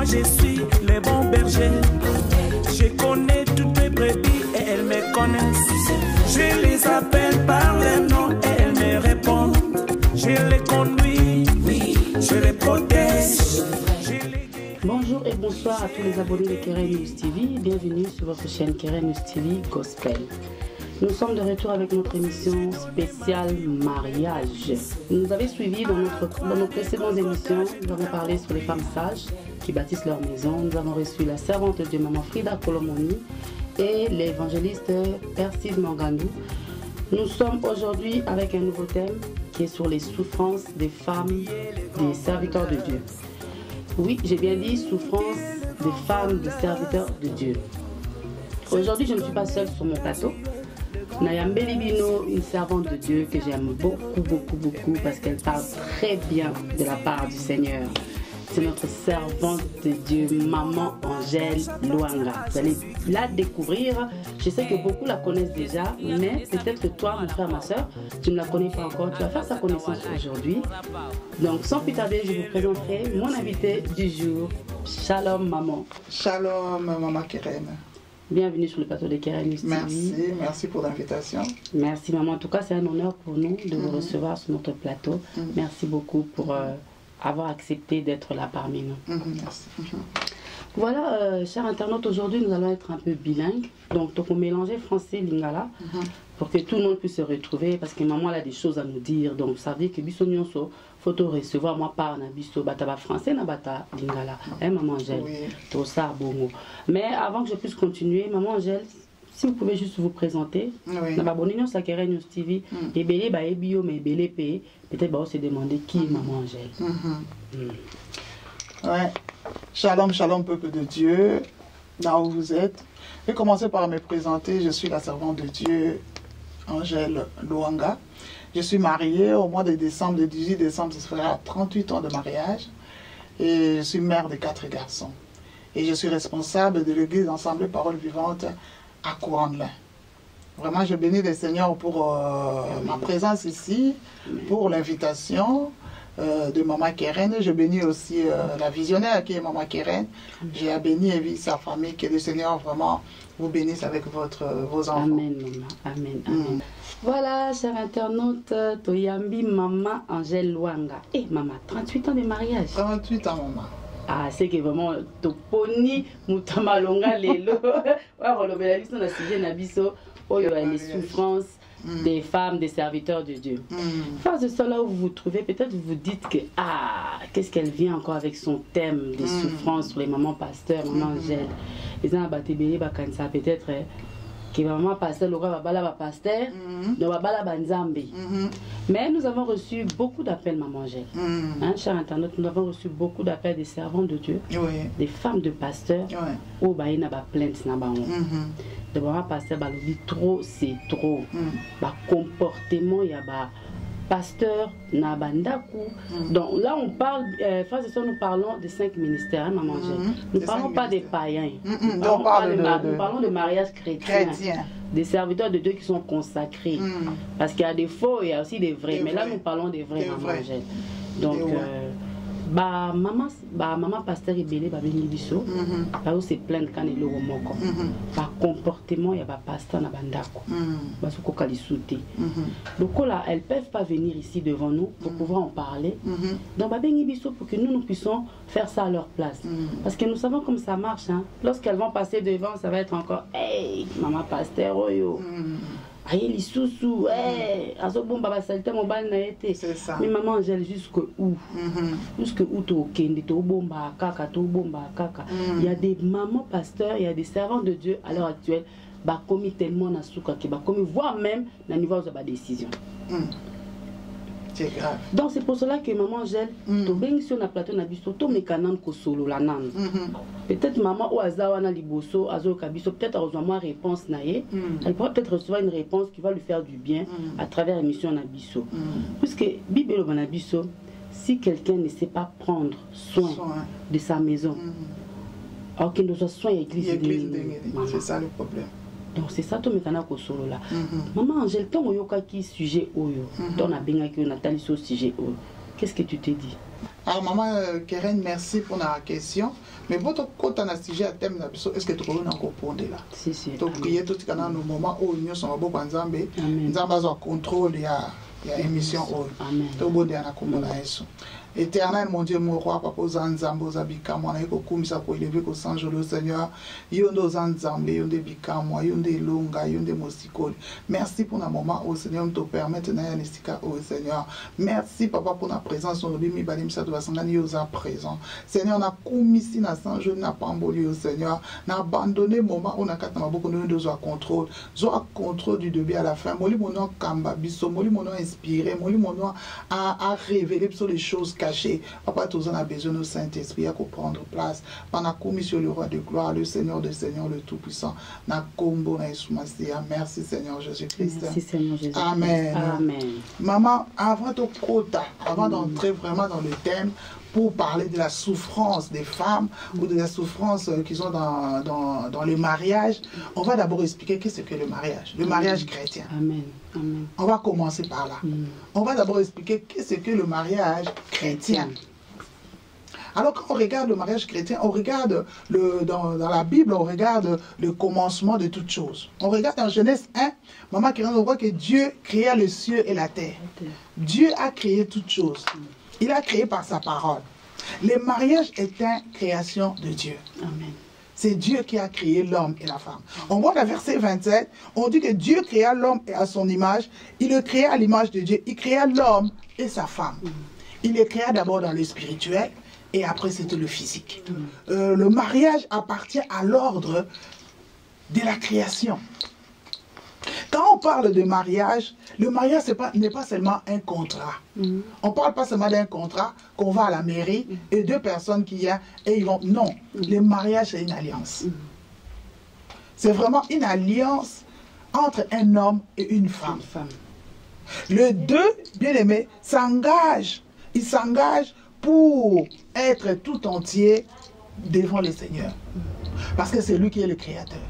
je suis le bon berger. Je connais toutes mes brebis et elles me connaissent. Je les appelle par leur nom et elles me répondent. Je les conduis, oui, je les protège. Bonjour et bonsoir à tous les abonnés de Keren News TV. Bienvenue sur votre chaîne Keren News TV Gospel. Nous sommes de retour avec notre émission spéciale mariage. Vous nous avez suivis dans nos précédentes émissions. Nous avons parlé sur les femmes sages qui bâtissent leur maison. Nous avons reçu la servante de Dieu, Maman Frida Kolomoni, et l'évangéliste Père Sid Morganou. Nous sommes aujourd'hui avec un nouveau thème qui est sur les souffrances des femmes, des serviteurs de Dieu. Oui, j'ai bien dit souffrance des femmes, des serviteurs de Dieu. Aujourd'hui, je ne suis pas seule sur mon plateau. Nayambe Libino, une servante de Dieu que j'aime beaucoup parce qu'elle parle très bien de la part du Seigneur. C'est notre servante de Dieu, Maman Angèle Luanga. Vous allez la découvrir. Je sais que beaucoup la connaissent déjà, mais peut-être que toi, mon frère, ma soeur, tu ne la connais pas encore. Tu vas faire sa connaissance aujourd'hui. Donc, sans plus tarder, je vous présenterai mon invité du jour. Shalom, maman. Shalom, maman Keren. Bienvenue sur le plateau de Keren News TV. Merci pour l'invitation. Merci, maman. En tout cas, c'est un honneur pour nous de vous recevoir sur notre plateau. Merci beaucoup pour avoir accepté d'être là parmi nous. Merci. Voilà, chers internautes, aujourd'hui nous allons être un peu bilingues. Donc, on mélanger français et lingala pour que tout le monde puisse se retrouver parce que maman a des choses à nous dire. Donc, ça veut dire que biso nyonso faut recevoir moi par na biso bataba français na bata lingala. Hein, maman Angèle? Oui. Tout ça, bon mot. Mais avant que je puisse continuer, maman Angèle, si vous pouvez juste vous présenter. Oui. Dans ma bonne union, ça Keren News TV. Et belé ba ebio mais belé payé. Peut-être on se demander qui est maman Angèle. Ouais. Shalom, shalom, peuple de Dieu, là où vous êtes. Je vais commencer par me présenter. Je suis la servante de Dieu, Angèle Luanga. Je suis mariée au mois de décembre, le 18 décembre, ça fera 38 ans de mariage. Et je suis mère de 4 garçons. Et je suis responsable de l'église Ensemble Parole Vivante à Couronne-Lin. Vraiment, je bénis le Seigneur pour ma présence ici, pour l'invitation de Maman Keren. Je bénis aussi la visionnaire qui est Maman Keren. J'ai béni et vu sa famille, que le Seigneur vraiment vous bénisse avec vos enfants. Amen, maman. Amen, amen. Voilà, chers internautes, Toyambi Maman Angèle Luanga. Eh, maman, 38 ans de mariage. 38 ans, maman. Ah, c'est que vraiment, Toponi, Moutamalonga, Lelo. Ouais, on a vu sur sujet Nabiso, où il y a les souffrances des femmes, des serviteurs de Dieu. Face de cela où vous vous trouvez, peut-être vous vous dites que, ah, qu'est-ce qu'elle vient encore avec son thème des souffrances sur les mamans pasteurs, maman Angèle. Les gens abattent ça peut-être que maman pasteur, le roi va pasteur, donc va banzambi. Mais nous avons reçu beaucoup d'appels, maman Angèle. Hein, chers internautes, nous avons reçu beaucoup d'appels des servantes de Dieu, des femmes de pasteurs, où il y a des plaintes. De maman pasteur, trop, c'est trop. Comportement, il y a pasteur Nabandaku. Donc là, on parle, nous parlons des 5 ministères, hein, maman Angèle. Nous ne parlons pas des païens. Nous parlons de mariage chrétien. Des serviteurs de Dieu qui sont consacrés. Parce qu'il y a des faux et il y a aussi des vrais. Mais là, nous parlons des vrais, maman Angèle. Donc, maman pasteur Ebele babeni biso ba se plaindre quand il est moko ba comportement il y a ba pasteur na bandako ba soko kalisuté donc là elles peuvent pas venir ici devant nous pour pouvoir en parler donc babeni biso pour que nous puissions faire ça à leur place parce que nous savons comment ça marche hein. Lorsqu'elles vont passer devant ça va être encore hey maman pasteur oyo aïe les sous-sous, c'est ça. Mais maman Angèle jusqu'où? Jusqu'où il y a des mamans pasteurs, il y a des servants de Dieu à l'heure actuelle, bah commis tellement na souka qui bah commis voire même na niveau de la décision. C'est grave. Donc c'est pour cela que maman Angèle, sur la plateau nabiso, to mekanan ko solo la nan. Peut-être maman ou azawana liboso, azo kabiso, peut-être recevoir réponse naie. Elle pourra peut-être recevoir une réponse qui va lui faire du bien à travers l'émission nabiso. Puisque Bible nabiso, si quelqu'un ne sait pas prendre soin de sa maison, alors qu'il ne soit soin l'église, c'est ça le problème. Donc c'est ça tout maintenant ko solo là. Maman Angèle, ton sujet oyo, ton a bien que Nathalie sur sujet oyo. Qu'est-ce que tu te dis? Alors, maman Keren, merci pour la question. Mais votre côté à sujet à thème, est-ce que tu peux encore répondre là? Si, si. Donc, priez tout le temps, nos moments où nous sommes beaucoup en Zambie. Nous avons un contrôle, il y a émission. Amen. Tout le monde est en Éternel, mon Dieu, mon roi, papa, Zanzambo, Zabika, moi, et Kokumisa, pour élever au Saint le Seigneur, Yondo Zanzambe, Yonde Bikamo, Yonde Lunga, Yonde Mosikoli. Merci pour le moment où le Seigneur te permet de n'aller au Seigneur. Merci, papa, pour la présence, on oublie, Balim Sadou, Sangani, aux présent. Seigneur, on a commis si na Saint je n'a pas emboli au Seigneur, n'a abandonné le moment où on a quatre beaucoup de deux contrôle, soit contrôle du début à la fin. Moli mon nom Kamba, Bisso, Moli mon nom inspiré, Moli mon nom a révélé sur les choses caché. Papa, tous on a besoin de Saint-Esprit pour prendre place. Pendant la commission, le roi de gloire, le Seigneur de Seigneur, le Tout-Puissant. Merci Seigneur Jésus-Christ. Merci Seigneur Jésus-Christ. Amen. Amen. Maman, avant d'entrer vraiment dans le thème, pour parler de la souffrance des femmes ou de la souffrance qu'ils ont dans le mariage, on va d'abord expliquer qu'est-ce que le mariage. Le mariage chrétien. Amen. Amen. On va commencer par là. On va d'abord expliquer qu'est-ce que le mariage chrétien. Alors quand on regarde le mariage chrétien, on regarde dans la Bible, on regarde le commencement de toutes choses. On regarde en Genèse 1, maman qui on voit que Dieu créa les cieux et la terre. Dieu a créé toutes choses. Il a créé par sa parole. Le mariage est une création de Dieu. Amen. C'est Dieu qui a créé l'homme et la femme. On voit dans le verset 27, on dit que Dieu créa l'homme à son image. Il le créa à l'image de Dieu. Il créa l'homme et sa femme. Il les créa d'abord dans le spirituel et après c'était le physique. Le mariage appartient à l'ordre de la création. Quand on parle de mariage, le mariage n'est pas seulement un contrat. On ne parle pas seulement d'un contrat qu'on va à la mairie et deux personnes qui viennent et ils vont... Non, le mariage c'est une alliance. C'est vraiment une alliance entre un homme et une femme. Les deux, bien aimés, s'engagent. Ils s'engagent pour être tout entier devant le Seigneur. Parce que c'est lui qui est le créateur.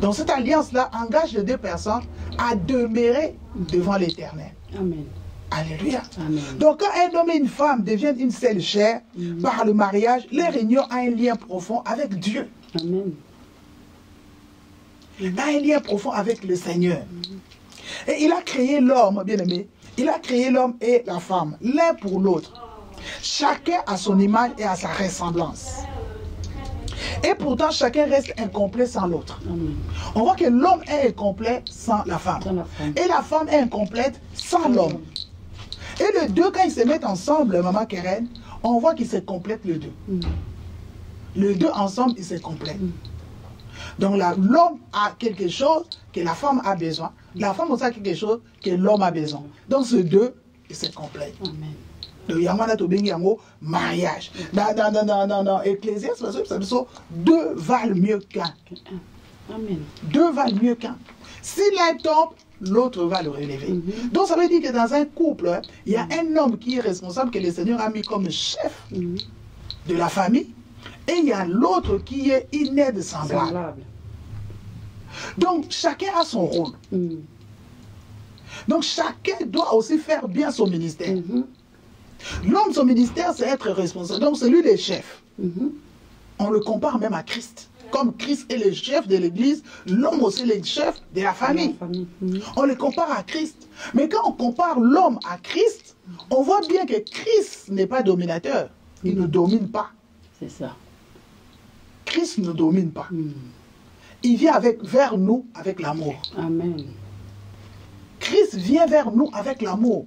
Donc cette alliance-là engage les deux personnes à demeurer devant l'Éternel. Amen. Alléluia. Amen. Donc quand un homme et une femme deviennent une seule chair, par le mariage, leur union a un lien profond avec Dieu. Amen. Il a un lien profond avec le Seigneur. Et il a créé l'homme, bien aimé. Il a créé l'homme et la femme, l'un pour l'autre. Chacun a son image et a sa ressemblance. Et pourtant, chacun reste incomplet sans l'autre. On voit que l'homme est incomplet sans la femme. Et la femme est incomplète sans l'homme. Et les deux, quand ils se mettent ensemble, maman Keren, on voit qu'ils se complètent les deux. Les deux ensemble, ils se complètent. Donc l'homme a quelque chose que la femme a besoin. La femme aussi a quelque chose que l'homme a besoin. Donc ces deux, ils se complètent. Amen. Le Yamana Tobengi Yango, mariage. Dans Ecclésiaste, deux valent mieux qu'un. Amen. Deux valent mieux qu'un. Si l'un tombe, l'autre va le relever. Donc ça veut dire que dans un couple, il y a un homme qui est responsable, que le Seigneur a mis comme chef de la famille, et il y a l'autre qui est une aide semblable. Donc chacun a son rôle. Donc chacun doit aussi faire bien son ministère. L'homme, son ministère, c'est être responsable. Donc, c'est lui le chef. On le compare même à Christ. Comme Christ est le chef de l'Église, l'homme aussi est le chef de la famille. On le compare à Christ. Mais quand on compare l'homme à Christ, on voit bien que Christ n'est pas dominateur. Il ne domine pas. C'est ça. Christ ne domine pas. Il vient vers nous avec l'amour. Amen. Christ vient vers nous avec l'amour.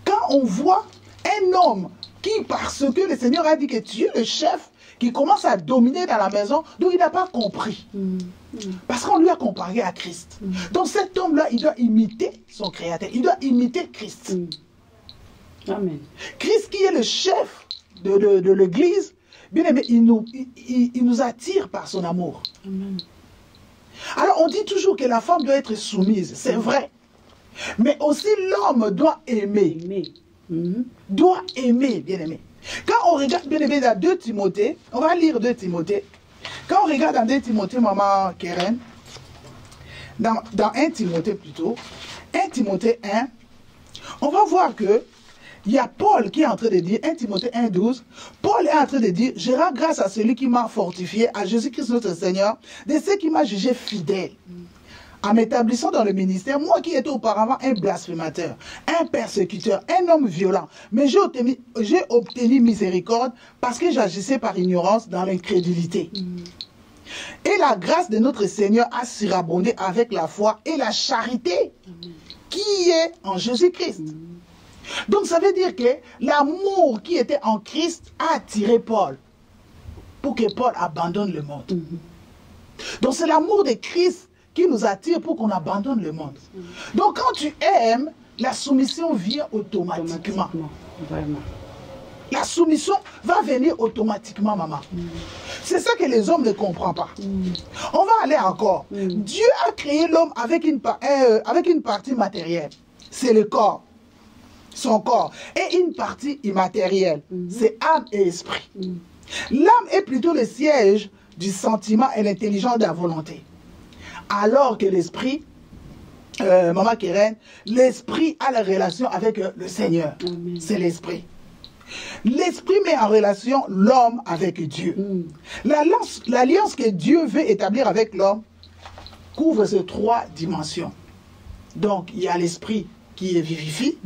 Quand on voit un homme qui, parce que le Seigneur a dit que tu es le chef, qui commence à dominer dans la maison, donc il n'a pas compris. Parce qu'on lui a comparé à Christ. Donc cet homme-là, il doit imiter son Créateur. Il doit imiter Christ. Amen. Christ qui est le chef de l'Église, bien aimé, il nous attire par son amour. Amen. Alors on dit toujours que la femme doit être soumise, c'est vrai. Mais aussi l'homme doit aimer. Doit aimer, bien aimé. Quand on regarde, bien aimé, dans 2 Timothée, on va lire 2 Timothée. Quand on regarde dans 2 Timothée, maman Keren, dans 1 Timothée plutôt, 1 Timothée 1, on va voir que il y a Paul qui est en train de dire, 1 Timothée 1,12, Paul est en train de dire, je rends grâce à celui qui m'a fortifié, à Jésus-Christ notre Seigneur, de ce qui m'a jugé fidèle. En m'établissant dans le ministère, moi qui étais auparavant un blasphémateur, un persécuteur, un homme violent, mais j'ai obtenu miséricorde parce que j'agissais par ignorance dans l'incrédulité. Et la grâce de notre Seigneur a surabondé avec la foi et la charité qui est en Jésus-Christ. Donc ça veut dire que l'amour qui était en Christ a attiré Paul pour que Paul abandonne le monde. Donc c'est l'amour de Christ qui nous attire pour qu'on abandonne le monde. Donc quand tu aimes, la soumission vient automatiquement. Vraiment. La soumission va venir automatiquement, maman. C'est ça que les hommes ne comprennent pas. On va aller encore. Dieu a créé l'homme avec une partie matérielle. C'est le corps. Son corps. Et une partie immatérielle. C'est âme et esprit. L'âme est plutôt le siège du sentiment et l'intelligence de la volonté. Alors que l'esprit, Maman Keren, l'esprit a la relation avec le Seigneur. C'est l'esprit. L'esprit met en relation l'homme avec Dieu. L'alliance que Dieu veut établir avec l'homme couvre ces trois dimensions. Donc, il y a l'esprit qui vivifie,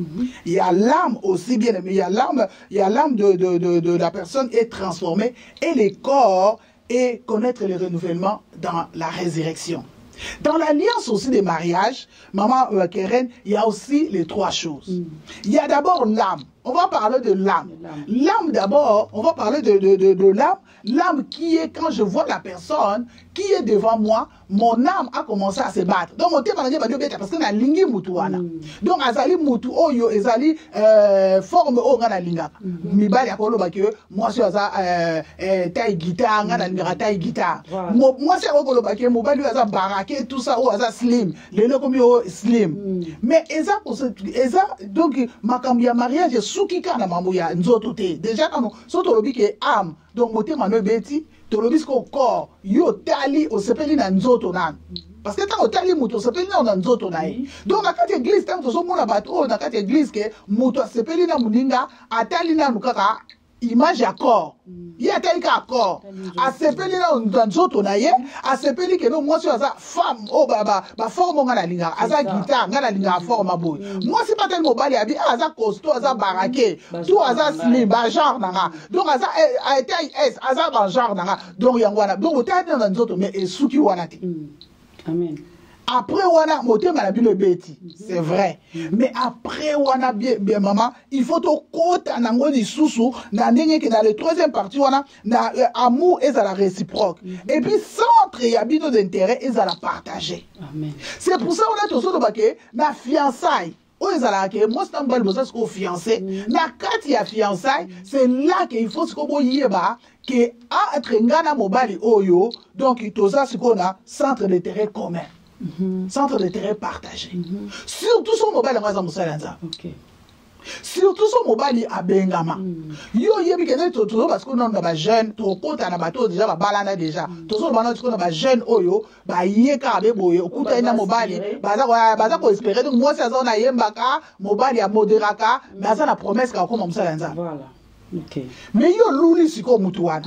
il y a l'âme aussi, bien aimé, il y a l'âme de la personne est transformée, et le corps est connaître le renouvellement dans la résurrection. Dans l'alliance aussi des mariages, Maman Keren, il y a aussi les trois choses. Il y a d'abord l'âme. On va parler de l'âme. L'âme d'abord, on va parler de l'âme. L'âme qui est, quand je vois la personne qui est devant moi, mon âme a commencé à se battre. Donc, mon thème, parce que na lingi mutuana. Donc, azali mutu oyo, ezali forme o ngana linga. Mibali akolo bakyo, moi je suis taille guitare, ngana linga taille guitare. Moi c'est akolo bakyo, mobali aza barake, tout ça o aza slim. Lelo comme yo slim. Mais eza donc makambia mariage sukika na mamuya nzoto te. Déjà quand soto lobi ke âme. Donc, moté mano beti, to lobis ko corps, yo tali o sepeli na nzoto nan. Parce que tant o tali muto sepeli na nzoto na yi. Donc, na kati église, tant to so mona bato, na kati église ke muto sepeli na muninga, atali na nukaka image à corps. Il y a tel cas corps. A sepeli na nzoto na ye, a sepeli ke no moi sur sa femme, oh baba, ba forme ngana linga, aza guitare, ngana linga forme boy. Moi c'est pas tellement bali abi, aza costaud, aza baraké, tout aza slim, ba genre nanga. Donc aza a été aza ba genre nanga. Donc yangwana. Donc otane na nzoto mais esuki wana te. Amen. Après wana moté malabi le beti, c'est vrai. Mais après wana bien maman, il faut to kota nango di susu na ndenge que dans le troisième partie wana na amour est à la réciproque. Et puis centre et habito d'intérêt est à la partager. Amen. C'est pour ça on a tout ça baké na fiançailles. Oh ezalaka moi c'est un bel besoin ko fiancé. Na kati ya fiançailles, c'est là qu'il faut ce ko yeba que a être ngana mobali oyo donc toza ce qu'on a centre d'intérêt commun. Centre d'intérêt partagé. Surtout son mobile en Moussa. Surtout son mobile à Bengama. Yo yebi kene to parce que non ba jeune to kota na bato déjà ba balana déjà. To so bana to ba jeune oyo ba yeka be boyo kuta ina mobile baza ko espérer donc moi ça na yembaka mobile ya moderaka mais ça la promesse ka ko Moussa Lanza. Voilà. OK. Mais yo luli siko mutuana.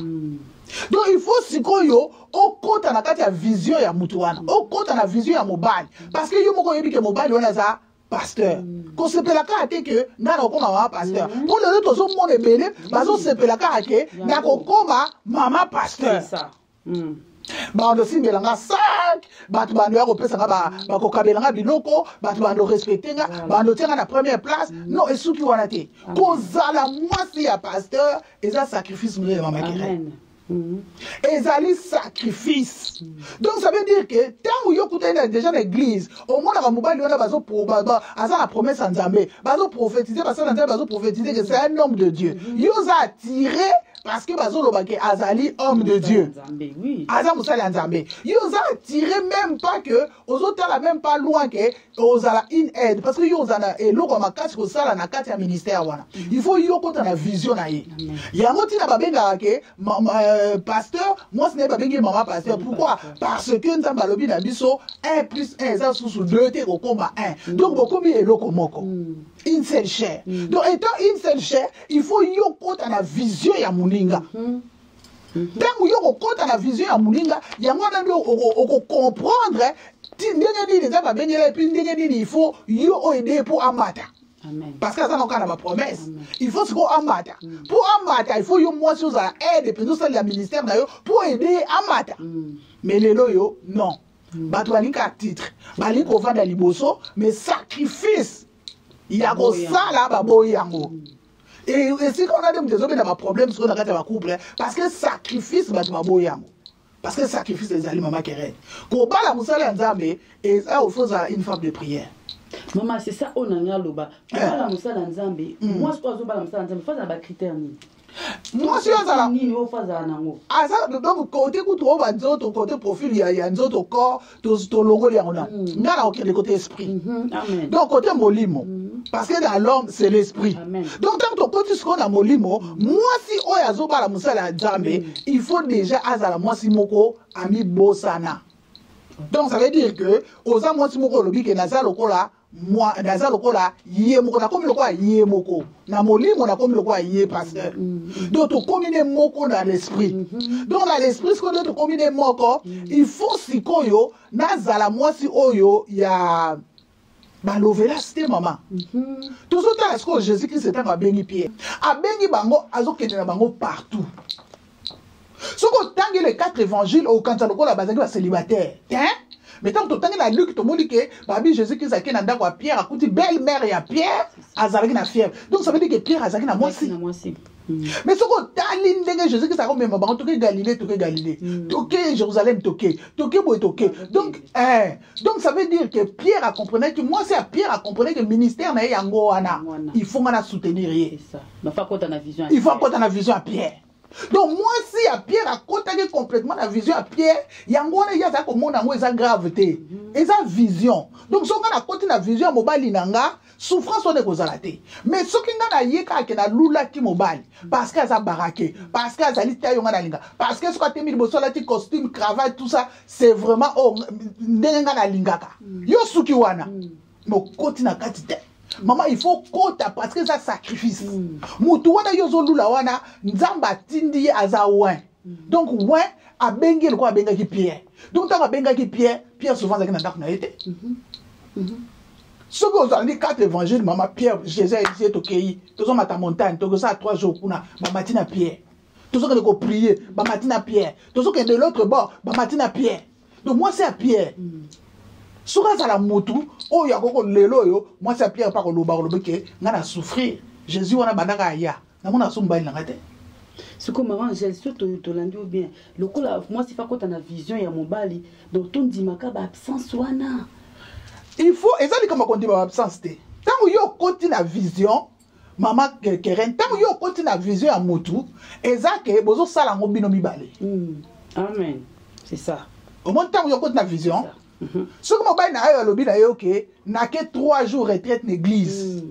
Donc il faut sikoyo au compte na kati ya vision ya mutuana au compte na vision ya mobile parce que yo moko yebi ke mobile wana za pasteur ko sepelaka ate ke ngana okoma mama pasteur pour le autres zo mona ebele bazo sepelaka ake na kokoma mama pasteur c'est ça bando simbelanga sac bato bando ya kopesanga ba kokabelanga biloko bato bando respecter nga bando tenga na première place non esuki wana te kozala mwasi ya pasteur eza sacrifice mwe mama Keren. Ezali sacrifice. Donc ça veut dire que tant où yo kuta déjà l'église, au moins la mobile wana bazo asa la promesse en Nzambe, bazo prophétiser parce que bazo prophétiser que c'est un homme de Dieu. Yo a attiré parce que bazo lobake azali homme de Dieu. Aza musala Nzambe. Yo a attiré même pas que aux autres là même pas loin que ozala in aide parce que yo ozana eloko makasi ko sala na kati ya ministère wana. Il faut yo kota na vision na ye. Ya moti na babenga ke pasteur, moi ce n'est pas bien maman pasteur. Pourquoi? Parce que nous avons lobby d'abisso 1 plus 1 ça sous 2 t'es au combat 1. Donc beaucoup mieux lokomoko. Une seule chair. Donc étant une seule chair, il faut y compte à la vision ya muninga. Tant que vous compte à la vision à Moulinga, il y a moins de comprendre. Il faut aider pour Amata. Parce que ça n'a pas de promesse. Il faut se go Amata. Pour Amata, il faut que moi sur la aide, puis nous sommes le ministère pour aider Amata. Mais les loyaux, non. Batouani qu'à titre. Bali qu'on va dans l'Iboso, mais sacrifice. Il y a ça là, babo yango. Et si on a des problèmes sur le couple, parce que sacrifice, parce que sacrifice des aliments maman qui règne. Quand on parle de ça, et ça, il faut une forme de prière. Maman, c'est ça, on a un loba. Quand on parle de ça, moi, je pense que il faut avoir des critères. Moi, je suis donc, côté côté profil, il y a un autre corps, tout le logo, il y a le côté esprit. Donc, côté molimo. Parce que dans l'homme, c'est l'esprit. Donc, tant que tu es dans molimo, moi, si on a zoba la moussala djambe, il faut déjà azala moi si moko ami bosana. Donc, ça veut dire que, aux amours si moko lobi que naza lokola, moi, naza lokola, yé moko, na comme le quoi yé moko. Na molimo, na comme le quoi yé pasteur. Donc, tu combines moko dans l'esprit. Donc, dans l'esprit, ce qu'on doit combiner moko, il faut si koyo, nazala moi si oyo, ya. Bah l'ovela c'était maman. Tout ça est-ce que Jésus-Christ était à bengi Pierre. A bengi bango azo kende bango partout. Ce qu'on tangue les 4 évangiles au quand on la bazangi va célibataire. Hein? Mais tant que tu tangue la Luc to moni que babi Jésus-Christ a kenda ndako Pierre a kuti belle-mère ya Pierre azalaki na fièvre. Donc ça veut dire que Pierre azalaki na moisi. Mais ce qu'on taline dengue Jésus Christ a comme maman toqué Galilée, toqué Jérusalem, toqué boy toqué. Donc ça veut dire que Pierre a compris que moi c'est à Pierre a compris que le ministère na yango wana. Il faut qu'on a soutenir. Il faut qu'on a vision. Il faut qu'on a vision à Pierre. Donc moi si à Pierre a contacté complètement la vision à Pierre, yango wana ya za ko mona ngo eza gravité. Eza vision. Donc so qu'on a contacté la vision à mobali nanga souffrance on est kozalate. Mais ce qui n'a yeka ke na lula ki mobali parce que ça baraké, parce que ça lita yo ngana linga, parce que ce que temi boso la ti costume, cravate tout ça, c'est vraiment oh ndenga na lingaka. Yo suki wana. No koti na kati te. Maman, il faut kota parce que ça sacrifice. Mutu wana yozo lula wana nzamba tindi aza ouin. Donc ouin a bengi le quoi benga ki Pierre. Donc tant a benga ki Pierre, Pierre souvent ça na dak na été. Ce que vous avez dit 4 évangiles, maman Pierre, Jésus a dit tokéi, tous à ta montagne, tous ça 3 jours kuna, matina Pierre. Tous ceux qui ont prié, matina Pierre. Tous ceux qui sont de l'autre bord, matina Pierre. Donc moi c'est à Pierre. Soura za la motu, oh ya koko lelo yo, moi c'est Pierre pas ko loba ko lobeke, ngana souffrir. Jésus wana bandaka ya. Na mona somba na ngate. Ce que maman j'ai surtout to landi ou bien. Lokola moi si fa ko na vision ya mobali, donc ton dimaka ba absence wana. Il faut ezali comme on dit ba absence té. Tant yo continue la vision, maman Keren, tant yo continue la vision ya motu, ezake bozo sala ngobino mibale. Amen. C'est ça. Au moins tant yo continue la vision. Ce que mobile na yo lobi na yo ke na ke 3 jours retraite l'église.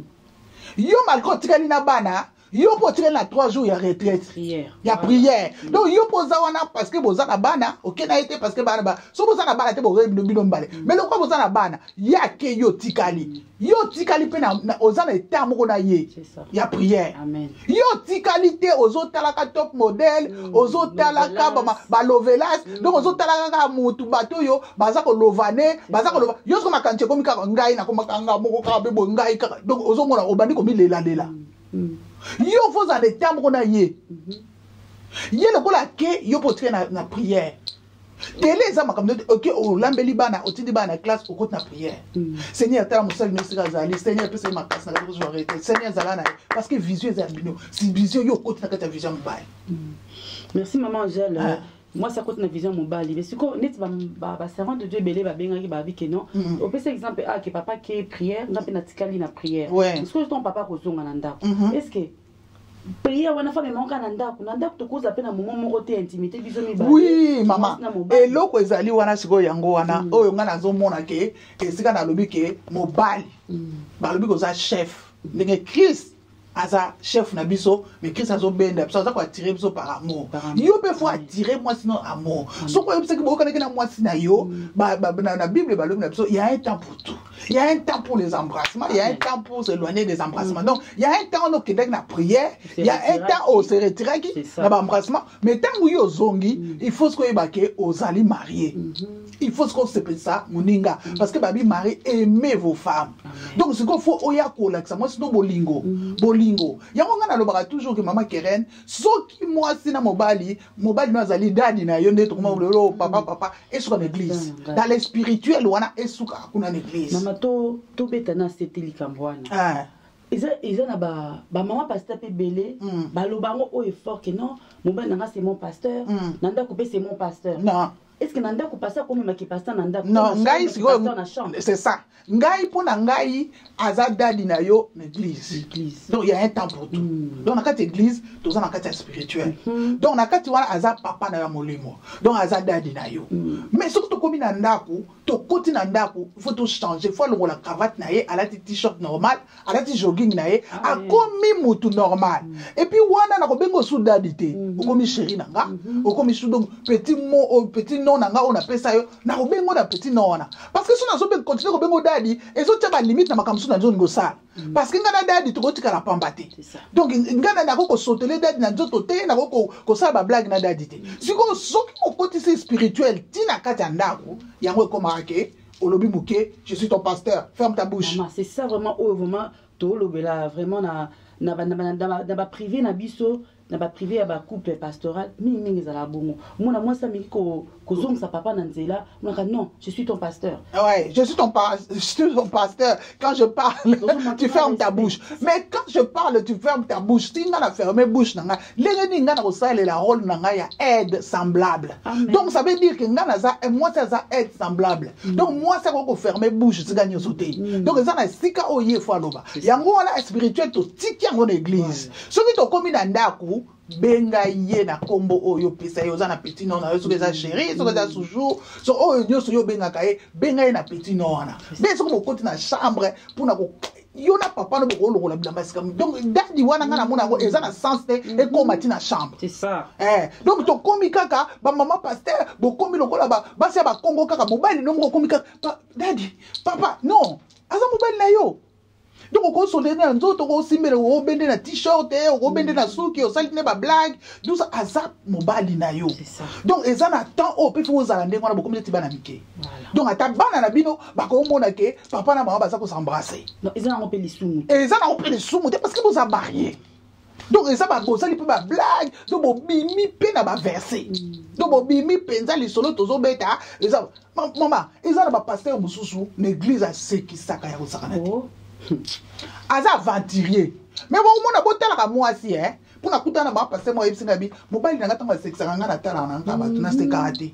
Yo malgré tikali na bana, yo po tikali na 3 jours ya retraite. Prière. Ya prière. Donc yo poza wana parce que boza na bana, OK na été parce que bana ba. So boza na bana te bo bino mbale. Mais le quoi boza na bana, ya ke yo tikali. Yo tikali pe na oza na état moko na ye. C'est ça. Ya prière. Amen. Yo tikali te ozo talaka top modèle, ozo talaka ba lovelas, donc ozo talaka mutu bato yo, baza ko lovane, baza ko lova. Yo so makanche komi ka ngai na ko makanga moko ka bebo ngai ka. Donc ozo mona obandi ko mi lela. Yo faut en état moko na ye. Ye le kola ke yo potre na prière. Télé ça comme OK o lambeli bana o tindi bana classe au côté na prière. Seigneur tala musali no sika zali, Seigneur pese ma classe na ko je arrêter. Seigneur zalana parce que vision za bino. Si vision yo côté na kata vision mbali. Merci maman Angèle. Moi ça côté na vision mobali. Mais si ko net ba servant de Dieu belé ba benga ki ba bi ke non. On peut exemple ah que papa qui prière, na pe na tikali na prière. Est-ce que ton papa ko zonga na ndako? Est-ce que prière wana fa memonga na ndako to koza pe na moment moko te intimité biso mi ba. Oui maman. Et loko ezali wana siko yango wana oyo nga nazo mona ke esika na lobi ke mobali. Ba lobi ko za chef. Ndenge Christ aza chef na biso mais Christ azo benda biso aza ko attirer biso par amour yo peut faut attirer moi sinon amour so ko yebisa ki boka na moi sina yo na Bible ba na biso il y a un temps pour tout, il y a un temps pour les embrassements, il y a un temps pour s'éloigner des embrassements. Donc il y a un temps au Québec na prière, il y a un temps au se retirer qui na embrassement, mais tant où yo zongi il faut que yebake aux ali mariés. Il faut qu'on se pèse ça moninga parce que babi mari aimez vos femmes. Donc ce qu'il faut oya ko la ça moi sinon bolingo yango ngana lobaka toujours que maman Keren soki moi sina mobali no azali dadi na yo ndeto kuma lelo papa et sur l'église dans les spirituels wana et sur kuna l'église mama to betana c'était likambwana ils ont ba maman pasteur pe belé ba lobango o effort que non mobali nanga c'est mon pasteur nanda couper c'est mon pasteur non. Est-ce que nanda kupasa comme ma qui pasteur nanda non ngai c'est ça ngai pona ngai azadadi na yo l'église donc il y a un temps pour tout donc na kati église tous na kati spirituel donc na kati wana aza papa na ya molimo donc azadadi na yo mais surtout comme na ndako to koti na ndako faut tout changer faut le la cravate na ye alati t-shirt normal alati jogging na ye akomi mutu normal et puis wana na ko bengo soudadi te okomi chéri nanga okomi donc petit mot petit nom nanga on appelle ça yo na ko bengo na petit nom wana parce que si on a continuer ko bengo dadi et so tia ba limite na makamsu na zone go sala parce que ngana dadi to kotika la pambate donc ngana na ko sauter dadi na nzoto te na ko sala ba blague na dadi te siko soki ko kotisi spirituel tina kati ndako yango ko marqué olobi muke je suis ton pasteur ferme ta bouche c'est ça vraiment vraiment to lobela vraiment na privé na biso na ba privé ba couple pastoral mingi za la bongo mona moi ça me ko zonga sa papa na nzela mona non je suis ton pasteur ouais je suis ton pasteur quand je parle tu fermes ta bouche mais quand je parle tu fermes ta bouche si nga na fermer bouche nanga lengeni nga na ko sala la rôle nanga ya aide semblable donc ça veut dire que nga na za moi ça za aide semblable donc moi ça ko fermer bouche si gagner sauter donc ça na sika oye fo aloba yango wala spirituel to tiki yango na église soki to komi na ndako benga ye na kombo oyo pesa yo za na petit nom na yo so za chéri so za toujours so oyo nyoso yo benga kae benga ye na petit nom wana mais so ko koti na chambre pour na ko yo na papa no ko lokola bilamba sika donc dadi wana ngana mona ko eza na sens te e ko mati na chambre c'est ça donc to komi kaka ba maman pasteur bo komi lokola ba sia ba kongo kaka mobali no ko komi kaka dadi papa non aza mobali na yo donc on consoler na nzoto ko simele o bende na t-shirt o bende na suki o sali ne ba blague tout ça azap mobali na yo donc eza na temps o pe fo zala ndenge wana bokomi ti bana mike donc ata bana na bino ba ko mona ke papa na mama ba sa ko s'embrasser non eza na opeli sumu parce que vous êtes mariés donc eza ba bosali pe ba blague donc bo bimi pe na ba verser donc bo bimi penza li solo tozo beta eza mama eza na ba pasteur mususu l'église a seki saka ya ko saka na aza aventurier mais bon mona botala ka mwasi pour na kutana ba passer moi ebisi ngabi mobali nanga tanga sexa nga na tala na nga ba tuna se karate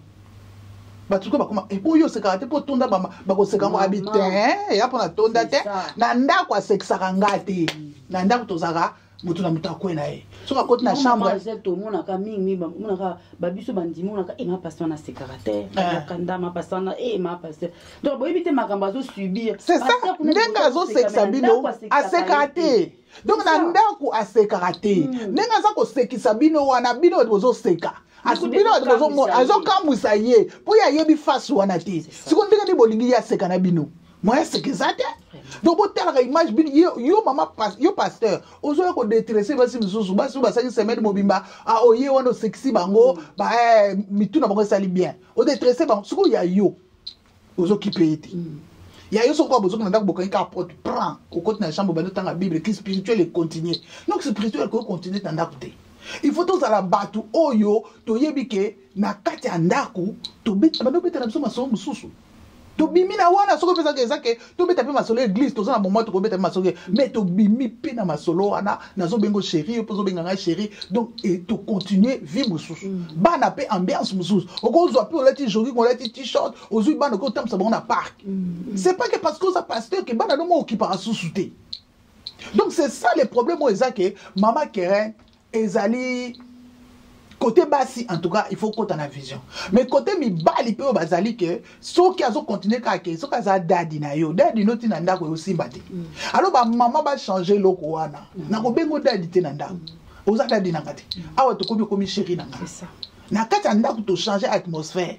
ba tuko ba kuma e po yo se karate po tonda ba ko seka ngo habitin ya po na tonda te na ndako sexa nga te na ndako tozaka mutu na mutu akwena ye so ka koti na chambre to mona ka mingi mona ka babiso bandimi mona ka ma pasteur na se karate kanda ma pasteur na ma pasteur donc bo éviter makambo zo subir c'est ça ndenga zo sexa bino a se karate donc na ndako a se karate ndenga za ko sekisa bino wana bino bozo seka asibino azo kambusa ye po ya yebi face wana te siko ndenge ni bolingi ya seka na bino moi sekisa te donc botelaka image bino yo mama yo pasteur ozo ko détresser basi misusu basi basaki semaine mobimba oye wana sexy bango ba mituna bango sali bien o détresser bango siko ya yo ozo kipete ya yo soko bozo na ndako bokangi ka porte prend au côté na chambre bando tanga bible qui spirituel et continuer donc spirituel ko continuer na ndako te il faut tous à la batu oyo to yebike na kati ya ndako to beta bando beta na biso maso mususu to bimi na wana soko pesa ke zake to beta pe masolo église to za na moment to beta masolo mais to bimi pe na masolo wana nazo bengo chéri yo pozo benga nga chéri donc et to continuer vie mususu bana pe ambiance mususu okozwa pe olati jogi ko olati t-shirt ozui bana ko tam sa bon na parc c'est pas que parce que ça pasteur que bana no mo qui para sous-souté donc c'est ça les problèmes aux que maman Keren ezali Côté basi, en tout cas, il faut qu'on ait une vision. Mais côté mibali, il peut bazali que ceux qui ont continué à faire, ceux qui ont dadi na yo, dadi no ti nanda ko aussi mbate. Alors ba maman va changer loko wana. Na ko bengo dadi te nanda. Oza dadi na ngati. Awa to komi chéri nanga. C'est ça. Na kati anda ko to changer atmosphère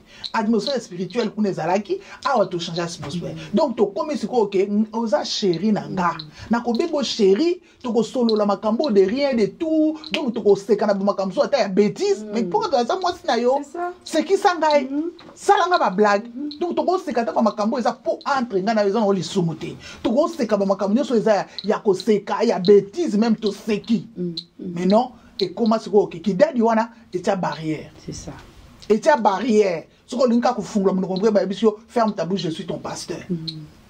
spirituelle pour les alaki, awa to changer atmosphère. Donc to komi siko OK, oza chéri nanga. Na ko bengo chéri, to ko solo la makambo de rien de tout. Donc to ko seka na makambo so ata ya bêtise, mais pourquoi to ça moi sina yo? C'est qui sangai? Salanga ba blague. Donc to ko seka ta makambo eza pour entre ngana eza na oli sumuté. To ko seka ba makambo so eza ya ko seka ya bêtise même to seki. Mais non. Et comment c'est que qui dadi wana était barrière. C'est ça. Était barrière. Ce que l'inka kufungula mon comprendre ba bisio ferme ta bouche, je suis ton pasteur.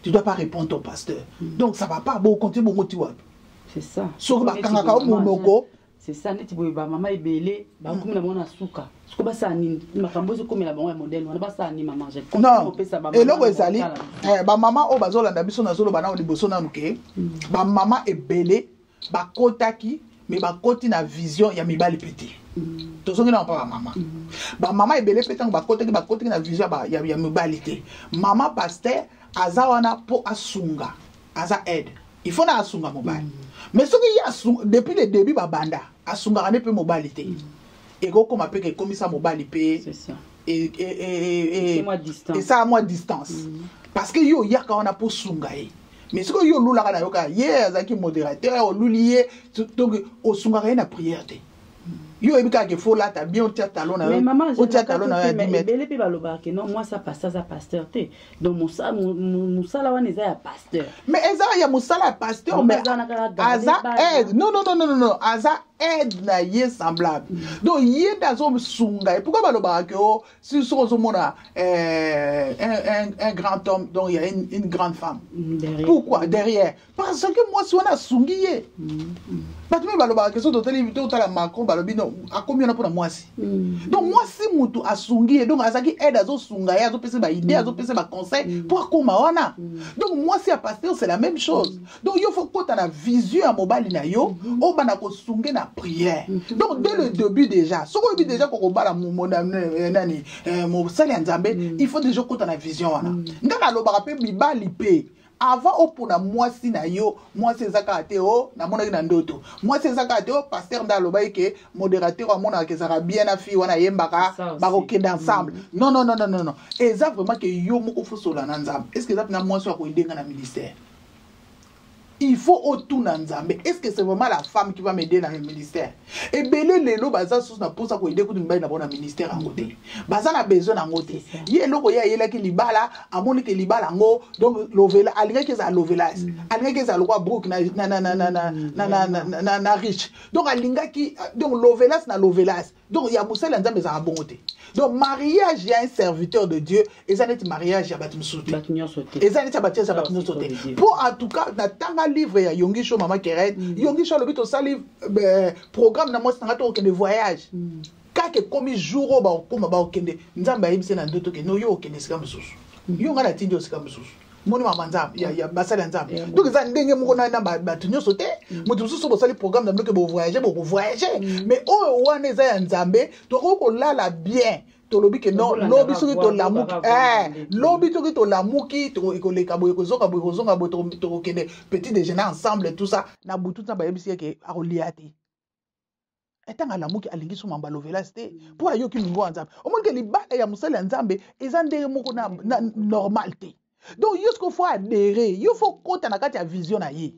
Tu dois pas répondre ton pasteur. Donc ça va pas bon compter bon moti wa. C'est ça. So ba kangaka o monoko. C'est ça neti boy ba mama ebele ba komi na mona suka. Ce que ba ça ni makambo so komi na bango ya modèle wana ba ça ni maman j'ai. Non. Et loko ezali ba mama o bazolanda biso na zolo bana o liboso na nuke. Ba mama ebele ba kotaki mais ba koti na vision ya mibali pété. Tozongi na pa mama. Ba mama ebele pété ba koti na vision ya mibali té. Mama pasteur azawana po asunga. Aza aide. Il faut na asunga mobali. Mais ce qui y a depuis le début ba banda asunga rane pe mobali té. Et go comme appelle que comme ça mobali pe. C'est ça. Et moi distance. Et ça à moi distance. Parce que yo ya ka on a po sunga e. Mais ce que yo lula kana yoka hier zaki modérateur lulié donc au sungara na prière té. Yo ebika ke faut là ta bien au talon na. Mais maman, au talon na 10 mètres. Bele pe baloba que non moi ça pasteur té. Donc musala wana eza ya pasteur. Mais eza ya musala pasteur mais aza aide. Non, aza aide na ye semblable. Donc ye dazo sunga. Pourquoi baloba que si so mona un grand homme donc il y a une grande femme. Derrière. Pourquoi derrière? Parce que moi si on a sungiye. Parce que baloba que so totali to tala Macron balobi non a combien pour moi si. Donc moi si mutu asungiye donc azaki aide azo sunga ya azo pese ba idée azo pese ba conseil pour koma wana. Donc moi si à pasteur c'est la même chose. Donc il faut que tu na vision à mobile na yo o bana ko sunge na prière. Donc dès le début déjà, ce qu'on dit déjà qu'on bala mon nani mon sali nzambe, il faut déjà que tu na vision wana. Ngaka lo ba pe mibali pe. Avant au pour na moi si na yo, moi c'est zakate o na mona na ndoto. Moi c'est zakate o pasteur nda lo ba ke modérateur a mona ke sera bien na fi wana yembaka ba ko kende ensemble. Non. Et ça vraiment que yo mo ko fosola na nzambe. Est-ce que ça na moi so ko idenga na ministère? Il faut autour nzambe. Est-ce que c'est vraiment la femme qui va m'aider dans le ministère? Et belé lelo baza sous na posa ko aider ko dimba na bona ministère en côté. Baza na besoin en côté. Ye loko ya yela ki libala, amoni ke libala ngo donc lovela alinga ke za lovela. Alinga ke za lokwa brook na rich. Donc alinga ki donc lovelas na lovelas. Donc ya musela nzambe za bonté. Donc mariage il y a un serviteur de Dieu et ça n'est mariage ya batum sauté. Et ça n'est batia za batum sauté. Pour en tout cas na tanga livre ya Yongi Show Mama Keren, Yongi Show le bito sa livre programme na moi sanga to de voyage. Kake komi jour ba koma ba okende nzamba yibise na ndoto ke no yo okende sika mususu. Yo ngala tinjo sika mususu. Moni mama nzamba ya basala nzamba. Donc ça ndenge moko na batunyo sauté, mutu mususu bo sali programme na bloke bo voyager. Mais o wana za ya nzambe to ko lala bien. Tolobi que non lobi soki to lamuki lobi soki to lamuki to ekoleka boye kozonga boye to kende petit déjeuner ensemble tout ça na butu na ba yebisi ke akoliate etanga lamuki alingi so mamba lovela ste pour ayo ki mingo nzambe omonke libala ya musala nzambe ezandenge moko na normalité. Donc yo ce qu'il faut adhérer yo faut kota na kati ya vision na ye.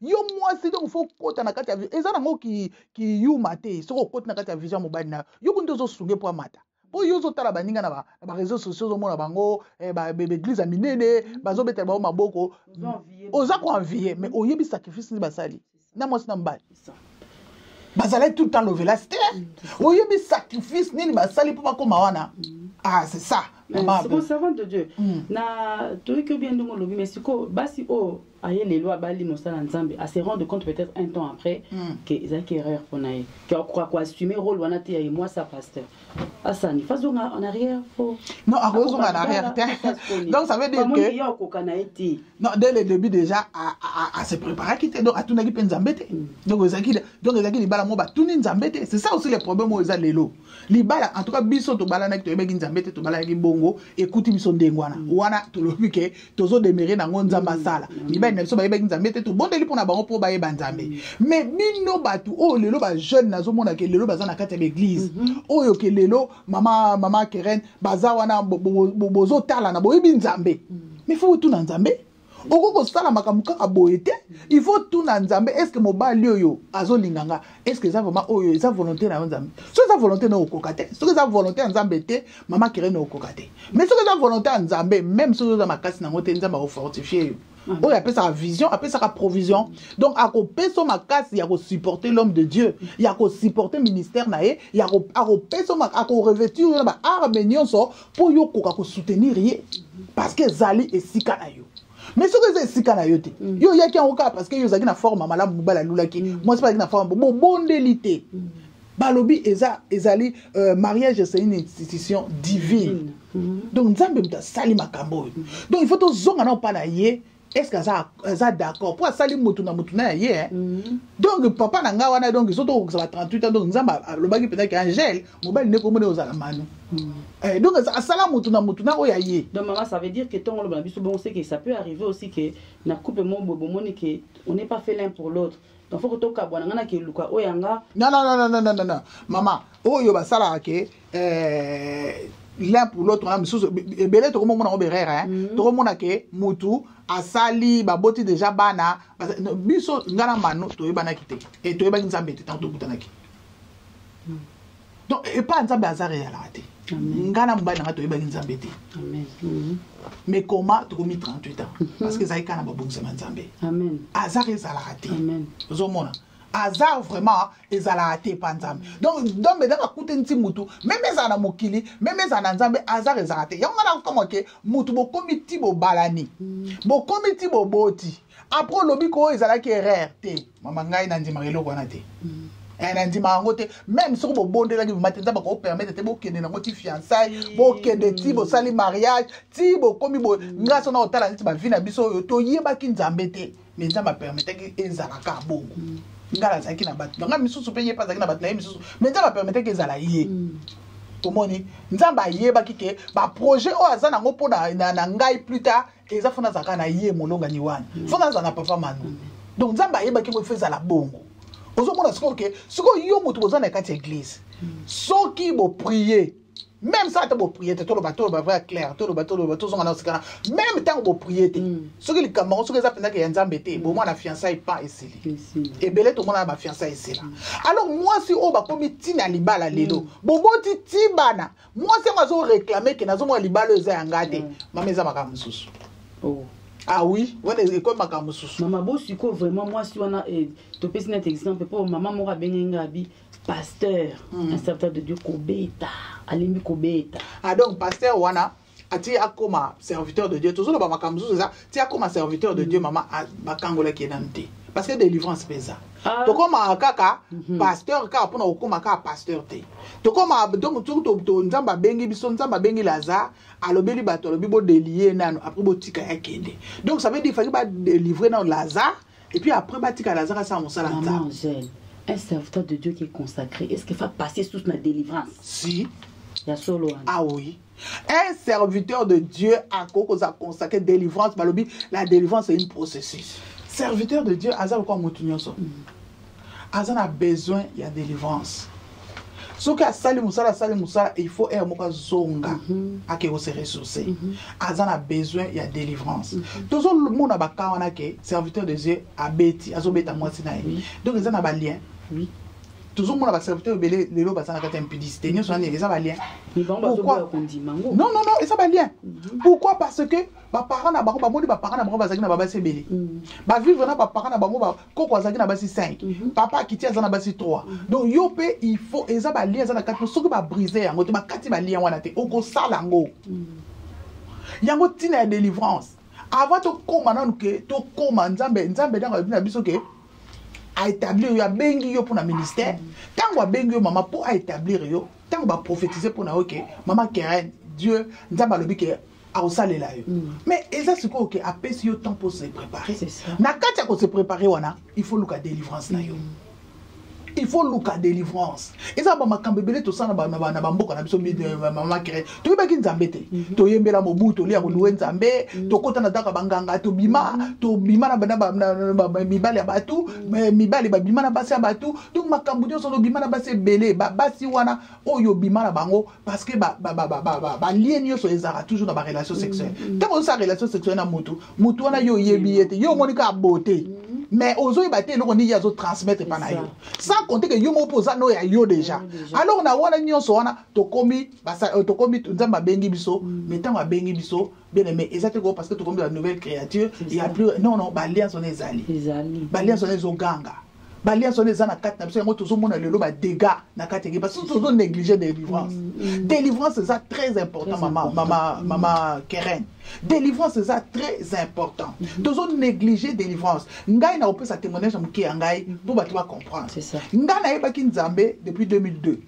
Yo moi c'est donc faut kota na kati ya eza nango ki yuma te soko kota na kati ya vision mobile na yo kundo zo sunge po mata. Po yo zo tala baninga na ba réseaux sociaux zo mona bango ba église minene bazo betela ba maboko oza ko envier mais oyebi sacrifice ni basali na moi na mbali bazala tout le temps lever la terre oyebi sacrifice ni basali po bakoma wana c'est ça c'est bon servant de Dieu na to que bien ndongo lobi mais siko basi o aye les lois bali mosala nzambe à se rendre compte peut-être un temps après que ezaki erreur pour nae que quoi assumer rôle wana te ya moi ça pasteur asani fazonga en arrière faut non à cause en arrière donc ça veut dire que yo kokana été non dès le début déjà à se préparer quitter donc à tout naki nzambe te donc ezaki libala mo ba tuni nzambe te c'est ça aussi le problème aux lelo libala en tout cas biso to bala naki to yebeki nzambe te to bala naki bongo écoute biso ndengwana wana to lobi ke tozo demerer na nzamba sala libala na biso ba yebeki nzambe te to bondeli pona bango po ba yeba nzambe mais bino batu o lelo ba jeune nazo mona ke lelo baza na kati ya l'église oyo ke lelo mama Keren baza wana bozo tala na boyebi nzambe mais faut tout na nzambe okoko sala makamuka aboyete il faut tout na nzambe est-ce que mobali oyo azolinganga est-ce que ça vraiment oyo eza volonté na nzambe so eza volonté na okokate so eza volonté na nzambe te mama Keren na okokate mais so eza volonté na nzambe même so eza makasi na ngote nzambe o fortifier oyo appelle ça vision appelle ça provision donc akopeso makasi ya ko supporter l'homme de Dieu ya ko supporter ministère na ye ya ko akopeso ako revêtir na ba arme nyonso pour yo koka ko soutenir ye parce que zali esika na yo mais ce que c'est esika na yo te yo yaki en cas parce que yo zaki na forme malamu mobala lulaki moi c'est pas na forme bondelité balobi ezali mariage c'est une institution divine donc nzambe mta sali makambo donc il faut to zonga na pa na ye est-ce que ça d'accord pour sali mutu na ye donc papa na nga wana donc surtout ça va 38 ans donc nzamba le bagi peut-être Angèle mobile ne komone aux alamanu donc ça sala mutu na oya ye donc maman ça veut dire que ton le biso bon c'est que ça peut arriver aussi que na couple mon bomoni que on n'est pas fait l'un pour l'autre donc faut que to kabwana ngana ke luka oyanga non maman oyo ba sala ke l'un pour l'autre on a miso belé to komona oberera to komona ke mutu asali baboti déjà bana biso ngana mano to yebana kite et to yebana nzambe te tant to butanaki donc et pas nzambe azare ya la te ngana mbana nga to yebana nzambe te amen mais comment to komi 38 ans parce que zaika na babongisa nzambe amen azare za la te amen ozomona azar vraiment ezala ate panzambe donc mais dans akute nti mutu même ezana mokili même ezana nzambe azar ezala te yango na comme que mutu bo komiti bo balani bo komiti bo boti après lobi ko ezala ke erreur te mama ngai na ndima relo kwana te na ndima yango te même so bo bondela ki matin nzamba ko permettre te bo kende na ngoti fiançailles bo kende ti bo sali mariage ti bo komi bo ngaso na otala nti ba vie na biso yo to yeba ki nzambe te mais nzamba permettre ki ezala ka bongo ngala zaki na bat nga misusu pe ye pa zaki na bat na misusu mais nzamba permettre que ezala ye tomoni nzamba yeba kike ba projet o azana ngo pona na ngai plus tard eza fona zaka na ye molonga ni wana fona zana papa manu donc nzamba yeba kike feza la bongo ozomona siko ke siko yo mutu bozana kati église soki bo prier même ça bo prier te tolo bateau ba vrai clair tolo bateau zonga na sikana même temps bo prier te soki li kamaro soki za penda ke nzambe te bo mwana fiançailles pas esili et belé to mona ba fiançailles esila alors moi si o ba komi tina libala lelo bo boti tibana moi c'est mazo réclamer que nazo mo libala eza yanga te mama eza maka mususu oh ah oui on est comme maka mususu maman bo siko vraiment moi si on a to pesi net exemple pour maman mora benga bi pasteur un serviteur de Dieu kobeta alimbi kobeta ah donc pasteur wana ati akoma serviteur de Dieu toujours ba makamzu ça ti akoma serviteur de Dieu maman bakangola kenante parce que délivrance pesa to koma kaka pasteur ka pona okoma ka pasteur te to koma donc to nzamba bengi biso nzamba bengi Lazare alobeli bato lobi bo délier nano après bo tika ya kende donc ça veut dire fallait ba délivrer dans Lazare et puis après ba tika Lazare ça mon sala Angèle un serviteur de Dieu qui est consacré, est-ce qu'il va passer sous la délivrance? Si. Il y a solo. Ah oui. Un serviteur de Dieu a consacré délivrance. La délivrance c'est une processus. Serviteur de Dieu, Azar quoi moutunyoso. Azar a besoin il y a délivrance. Ce que sali musala il faut un moka zonga à que vous se ressourcer. Azar a besoin il y a délivrance. Toujours le monde a baka wana ke serviteur de Dieu a beti azobeta moi sinaï. Donc ils en a lien. Oui. Toujours mon serviteur belé les lots basana kata impudicité. Nous sommes les avalien. Pourquoi? Non, et ça va lien. Pourquoi? Parce que ba parents na bango ba moni ba parents na bango bazaki na baba sebele. Ba vivre na ba parents na bango ba koko azaki na basi 5. Papa kiti azana basi 3. Donc yo pe il faut eza ba lien azana 4 soki ba briser yango te ba kati ba lien wana te oko sala ngo. Yango tina ya délivrance. avant to koma nanu ke to koma nzambe dans na biso ke a établir yo bengi yo pour na ministère tango bengi yo mama pour a établir yo tango ba prophétiser pour na OK maman Keren Dieu nzambe alobi ke a osalela yo mais eza siko ke apesi yo temps pour se préparer na kati ko se préparer wana il faut luka délivrance na yo. Il faut luka délivrance. Et ça, ma kambebele to sana na bamboka na biso mama Keren. To yeba ki nzambe te. To yembela mobuto lia ko luwe nzambe, to kota na daka banganga to bima na mibali ya batu, mibali ba bima na basi ya batu. Donc makambu dio so bima na basi belé, basi wana oyo bima na bango parce que ba lien yo so ezara toujours dans ba relation sexuelle. Tant sa relation sexuelle na mutu wana yo yebi ete, yo monika beauté. Mais aux autres bâtés nous on y a zo transmettre pas na yo. Sans compter que yo mo posa no ya yo déjà. Alors na wana nyonso wana to komi nzamba bengi biso, metant ba bengi biso, bien aimé exactement parce que to komi la nouvelle créature, il y a plus non alliance on est ali. Alliance on est zoganga. Alliance on est na kati na biso ngo tozo mona lelo ba dégâts na kati parce que tozo négliger délivrance. Délivrance c'est ça très important maman Keren. Délivrance c'est ça très important. Tozo négliger délivrance. Ngai na opé sa témoignage amki ngai pour ba tu vas comprendre. C'est ça. Ngai na yeba ki nzambe depuis 2002.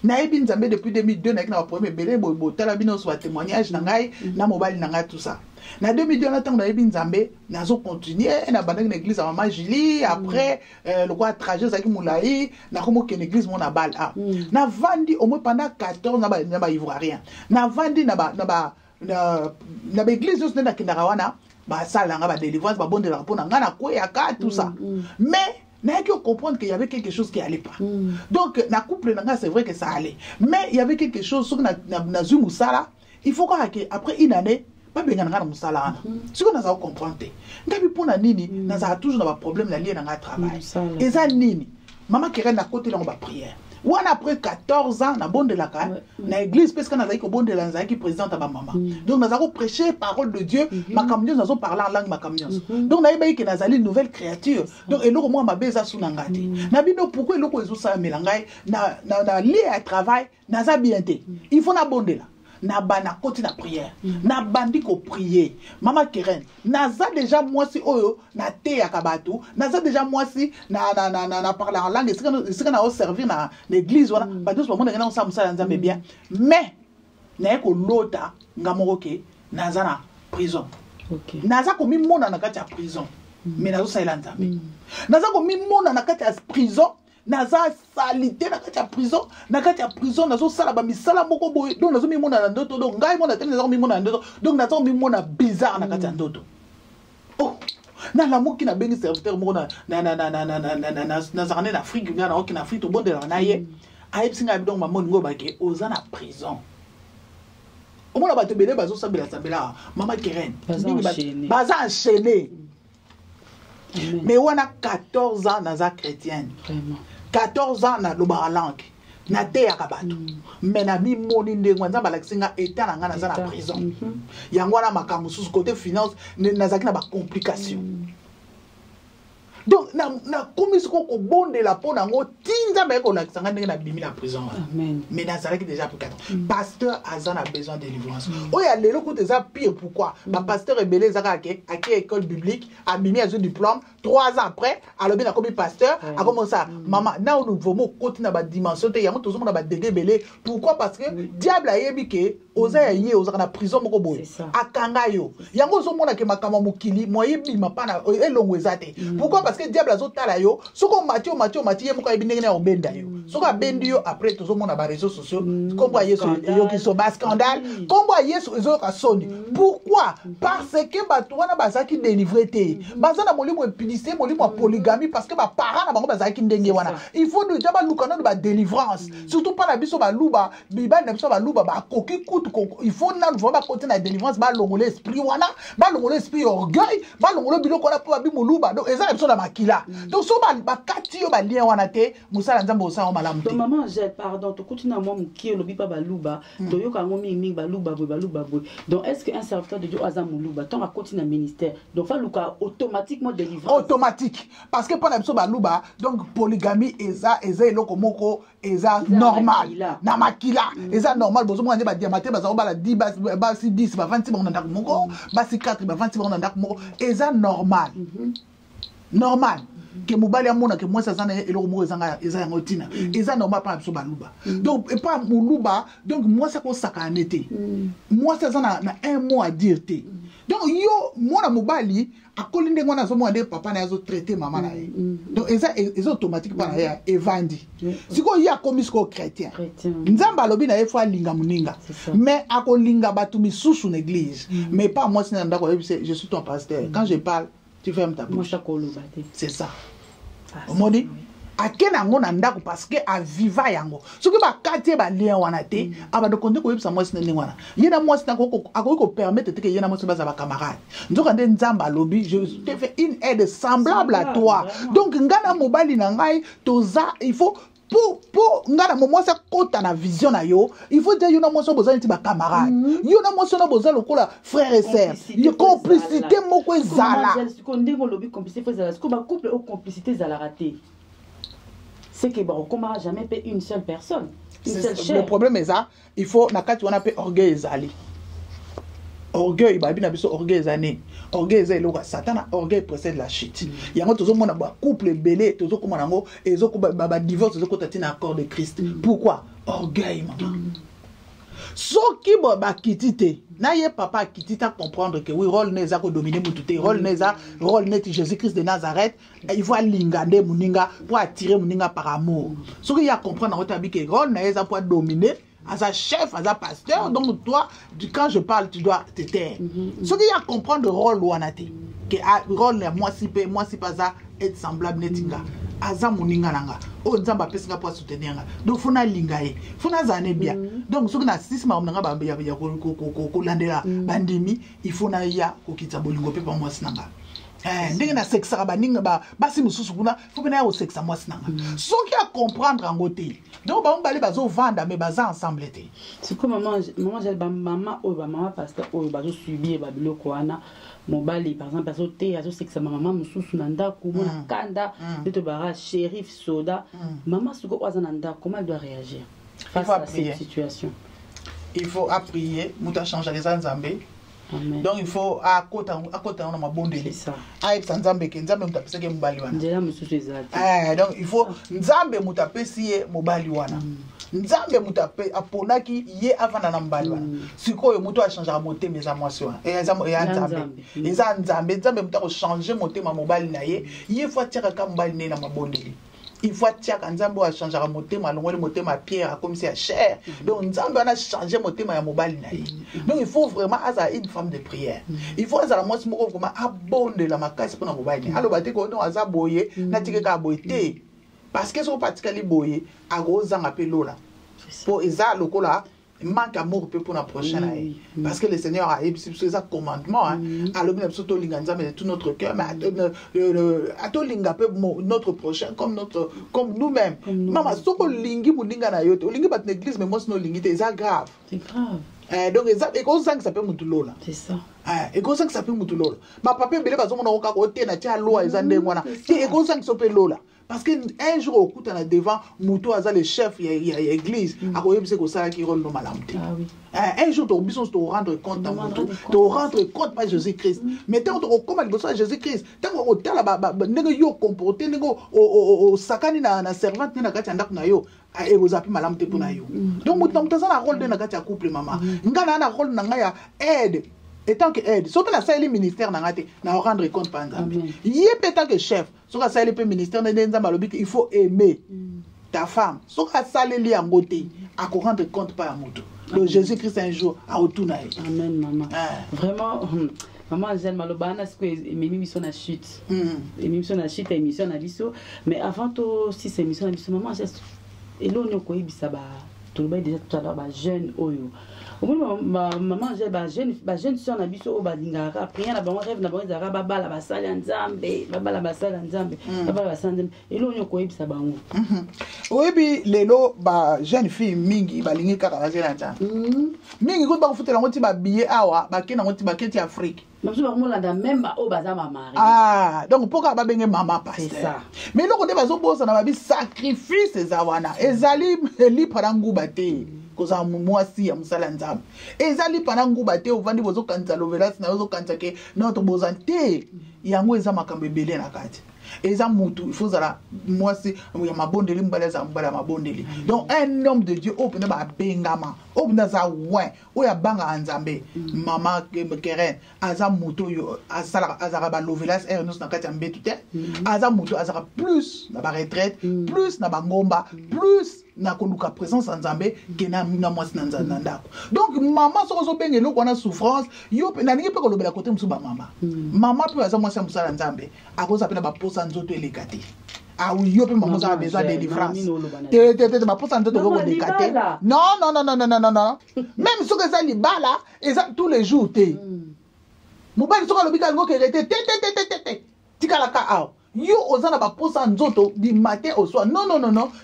Na yebi nzambe depuis 2002 na premier belé bo tala bino so témoignage na ngai na mobile na ngai tout ça. Na 2002 na tango na yebi nzambe nazo continuer na bandaki na église à maman Julie après le quoi trajet zaki moulai na komo ke église mon na bal na vandi au moins pendant 14 na ba ivoirien na vandi na église juste na kindara wana ba sala nga ba délivrance ba bonde la pona nga na koya ka tout ça mais n'a que comprendre qu'il y avait quelque chose qui allait pas. Donc na couple na c'est vrai que ça allait mais il y avait quelque chose sur na zu musala il faut qu'après une année pas bien na musala ce qu'on a à comprendre ngabi pona nini na za toujours na problème na lié na travail et ça nini maman Keren na côté là on va prière ou après 14 ans na bonde la ka na église parce que na zaiko bonde la nzaki présidente ba maman donc na zako prêcher parole de Dieu makamnyo nazo parler en langue makamnyo donc na yeba ki na zali nouvelle créature donc eloko moi mabeza suna ngati na bino pourquoi eloko ezo sa melangai na lié à travail na za bien te il faut na bonde la na bana côté na prière na bandi ko prier maman Keren naza déjà moi si oyo na te ya kabatu naza déjà moi si na parler en langue c'est qu'on a servir na l'église wana ba tous monde ngana on ça nzambe bien mais na ko lota ngamoko ke naza na prison naza ko mi mona na kati ya prison mais nazo sa nzambe naza ko mi mona na kati ya prison naza salité na kati ya prison nazo sala ba misala moko boye donc nazo mi mona na ndoto donc ngai mona tene nazo mi mona na ndoto donc nazo mi mona bizarre na kati ya ndoto oh na la moki na bengi serviteur moko na zarane na Afrique na oki na Afrique to bonde na ye ayeb singa donc maman ngo ba ke oza na prison au moins ba te belé bazo sabela maman Keren baza enchaîné mais on a 14 ans naza chrétienne. Vraiment. 14 ans na loba langue. Na te ya kabatu. Mais na mi moni ndengwa nzamba laksinga eta na ngana za na prison. Yango na makambo sous côté finance nazaki na ba complication. Donc na commission ko bonde la pona ngo tinza ba ko lakisanga ndenge na bimi la prison. Amen. Mais nazalaki déjà pour 4 ans. Pasteur Azan a besoin de délivrance. Oya lelo ko teza pire pourquoi? Ba pasteur rebelle zaka ke école biblique a bimi a diplôme 3 ans après alors bien comme pasteur a commencé maman na nous vomo côté na ba dimension te yango tozo na ba dégué belé pourquoi parce que diable a yebi ke oza yé oza na prison moko boye akanga yo yango zo mona ke makama mokili moye bima pana elongo ezate pourquoi parce que diable azotala yo soko Matthieu ye moko yebi ndenge na obenda yo soko abendi yo après tozo mona ba réseaux sociaux kombo yeso yo ki so ba scandale kombo yeso ezo ka soni pourquoi parce que bato wana bazaki délivrer te bazana molimo epiniste molimo polygamie parce que ba parents na bango bazaki ndenge wana il faut de jaba lukana de ba délivrance surtout pas la biso ba luba biba na biso ba luba ba koki kutu il faut na vraiment côté na délivrance ba longole esprit wana ba longole esprit orgueil ba longole biloko na po ba bimuluba donc eza biso na makila donc so ba kati yo ba lien wana te musala nzambo osa o malamu te donc maman j'ai pardon to kutina moi mki lobi pa ba luba to yo ka ngomi mingi ba luba boy donc est-ce que un serviteur de Dieu azam luba tant à côté na ministère donc fa luka automatiquement délivrance automatique parce que pendant biso baluba donc polygamie eza eloko moko eza normal na makila eza normal bozo mwana ba diamate baza ba la 10 basi 10 ba 20 ba ndako moko basi 4 ba 20 ba ndako moko eza normal normal que mobali amona que moi ça zana eloko moko eza yango tina eza normal pas biso baluba donc et pas muluba donc moi ça ko saka nete moi ça zana na un mot à dire te donc yo mona mobali akoli ndenge wana zo mwana papa na yazo traiter maman na ye donc eza automatique pa na ya evandi siko ya komisko chrétien nzamba lobi na ye fo alinga muninga mais akolinga batu misusu na église mais pas moi c'est ndako je suis ton pasteur quand je parle tu fermes ta bouche c'est ça on dit akena ngo na ndako parce que a viva yango soki ba quartier ba lien wana te aba de konde ko yebisa moi sinene wana yena moi sinana ko permettre que yena moi se ba camarade nzoka nde nzamba lobi je te fais une aide semblable à toi donc ngana mobali na ngai toza il faut pour ngana moi ça kota na vision na yo il faut dire yo na moi so boza nti ba camarade yo na moi so na boza lokola frère et sœur yo complicité moko ezala konde ko lobi complicité ezala ko ba couple au complicité ezala raté. C'est que bon, comment jamais payer une seule personne, une seule chair. Le problème est ça, il faut nakati on appelle orgueil ezali. Orgueil babi na biso orgueil ezane. Orgueil ezali loka Satan orgueil précède la chute. Yango tozo mona ba couple belé tozo komona ngo ezo ko ba divorce tozo kota tina accord de Christ. Pourquoi? Orgueil maman. Soki ba kitite na ye papa kitita comprendre que oui rôle neza ko dominer mutute rôle neza rôle net Jésus-Christ de Nazareth il faut lingande muninga pour attirer muninga par amour soki ya comprendre que tabike rôle neza pour dominer as un chef as un pasteur donc toi quand je parle tu dois te taire soki ya comprendre rôle wanate que rôle moi si pas ça être semblable netinga aza muninga nanga o nzamba pesinga pour soutenir nga donc funa lingaye funa zane bien donc soki na sisma nanga ba ya ko landela bandimi il faut na ya ko kitsa bolingo pe pa moi sinanga ndenge na sexa baninga basi mususu kuna faut na ya o sexa moi sinanga soki a comprendre ngote donc ba mbali bazo vanda mais baza ensemble te c'est comme maman j'ai maman pasteur o bazo subir ba biloko wana mobali par exemple azo te azo sexa maman mususu na ndako mona kanda de bara shérif soda maman suko oza na ndako comment elle doit réagir face à cette situation? Il faut prier muta changer les nzambe. Amen. Donc il faut à côté on a ma bonne délai ça aïe nzambe ke nzambe mutapesa ke mobali wana ndela mususu ezati donc il faut nzambe mutapesi ye mobali wana nzambe mutape aponaki ye avana na mbali wana sikoyo muto a changer motema eza mwasi wana eza nzambe mutako changer motema mobali na ye faut tiaka ka mobali ne na mabondeli il faut tiaka nzambe a changer motema longoli motema pierre comme si à chair donc nzambe a changer motema ya mobali na ye donc il faut vraiment asa une femme de prière il faut asa la mwasi moko vraiment abonde la makasi pona mobali ne aloba te ko no aza boye na tikeka boye te parce que so particulièrement boye agozanga pe lola pour eza lokola manque amour pour la prochaine année parce que le Seigneur a établi ça commandement alors bien surtout l'inganza mais de tout notre cœur mais ato linga pe notre prochain comme nous-mêmes maman soko lingi muninga na yote lingi bat l'église mais moi sinon lingi c'est grave donc et comme ça que ça peut mutulola c'est ça et comme ça que ça peut mutulola ma papa belé bazo mona oka ko te na tia loi ezande ngwana et comme ça que ça peut lola parce que un jour au coup on devant muto aza le chef il y a église a ko yebise ko sala ki rôle no malamte un jour tu besoin de rendre compte à muto de rendre compte par Jésus-Christ mais tant on comment besoin Jésus-Christ tant on tala ba nego yo comporter nego o sakani na servante na kati ndako na yo et vous appelez madame te pona yo donc muto ça na rôle de na kati ya couple maman ngana na rôle na ngaya aide et tant que aide surtout la salle ministère na ngate na rendre compte par exemple yé tant que chef sur la salle ministère na nzamba lobi il faut aimer ta femme sur la salle li en beauté à rendre compte par moto le Jésus-Christ un jour à retourner amen maman vraiment maman j'aime malobana ce que émission na chute émission na chute émission na biso mais avant tout si c'est émission na biso maman et là on ko yebisa ba tout le déjà tout à l'heure ba jeune oyo maman j'ai jeune soeur na biso o balingaka prière na bango rêve na bango ezaka babala basali ya nzambe babala basali ya nzambe babala basali nzambe elonyo koyebisa bango oyebi lelo ba jeune fille mingi balingi kaka basali ya nzambe mingi kuti bakufutela ngo ti babillet awa bakenda ngo ti baketi Afrique mamso bakomolanda même o baza mamari donc mpoka babenge mama pasteur mais loko nde bazobosa na babi sacrifice eza wana ezali elipa na nguba te koza mwasi ya musala nzambe ezali pana nguba te ovandi bozokanisa lovelasi na ozokanisa ke notre boza te yango eza makambo ebele na kati eza mutu il faut zala mwasi ya mabondeli mbala za mbala mabondeli donc un homme de Dieu opena ba bengama opena za ouais oya banga nzambe mama Keren aza mutu yo azala azara ba lovelas ernos na kati ya mbetu te aza mutu azara plus na ba retraite plus na ba ngomba plus na koluka présence en nzambe ke na mwasi na nzanda ndako donc mama soko zo benge loko na souffrance yo na ningi pe ko lobela côté musu ba mama pe aza mwasi ya musala nzambe akoza pe na ba posa nzoto elekate yo pe mama a besoin de délivrance te ba posa nzoto ko elekate non même soko za libala eza tous les jours te mobali soko lobika ngo ke rete te tikala ka aw yo ozana ba posa nzoto du matin au soir non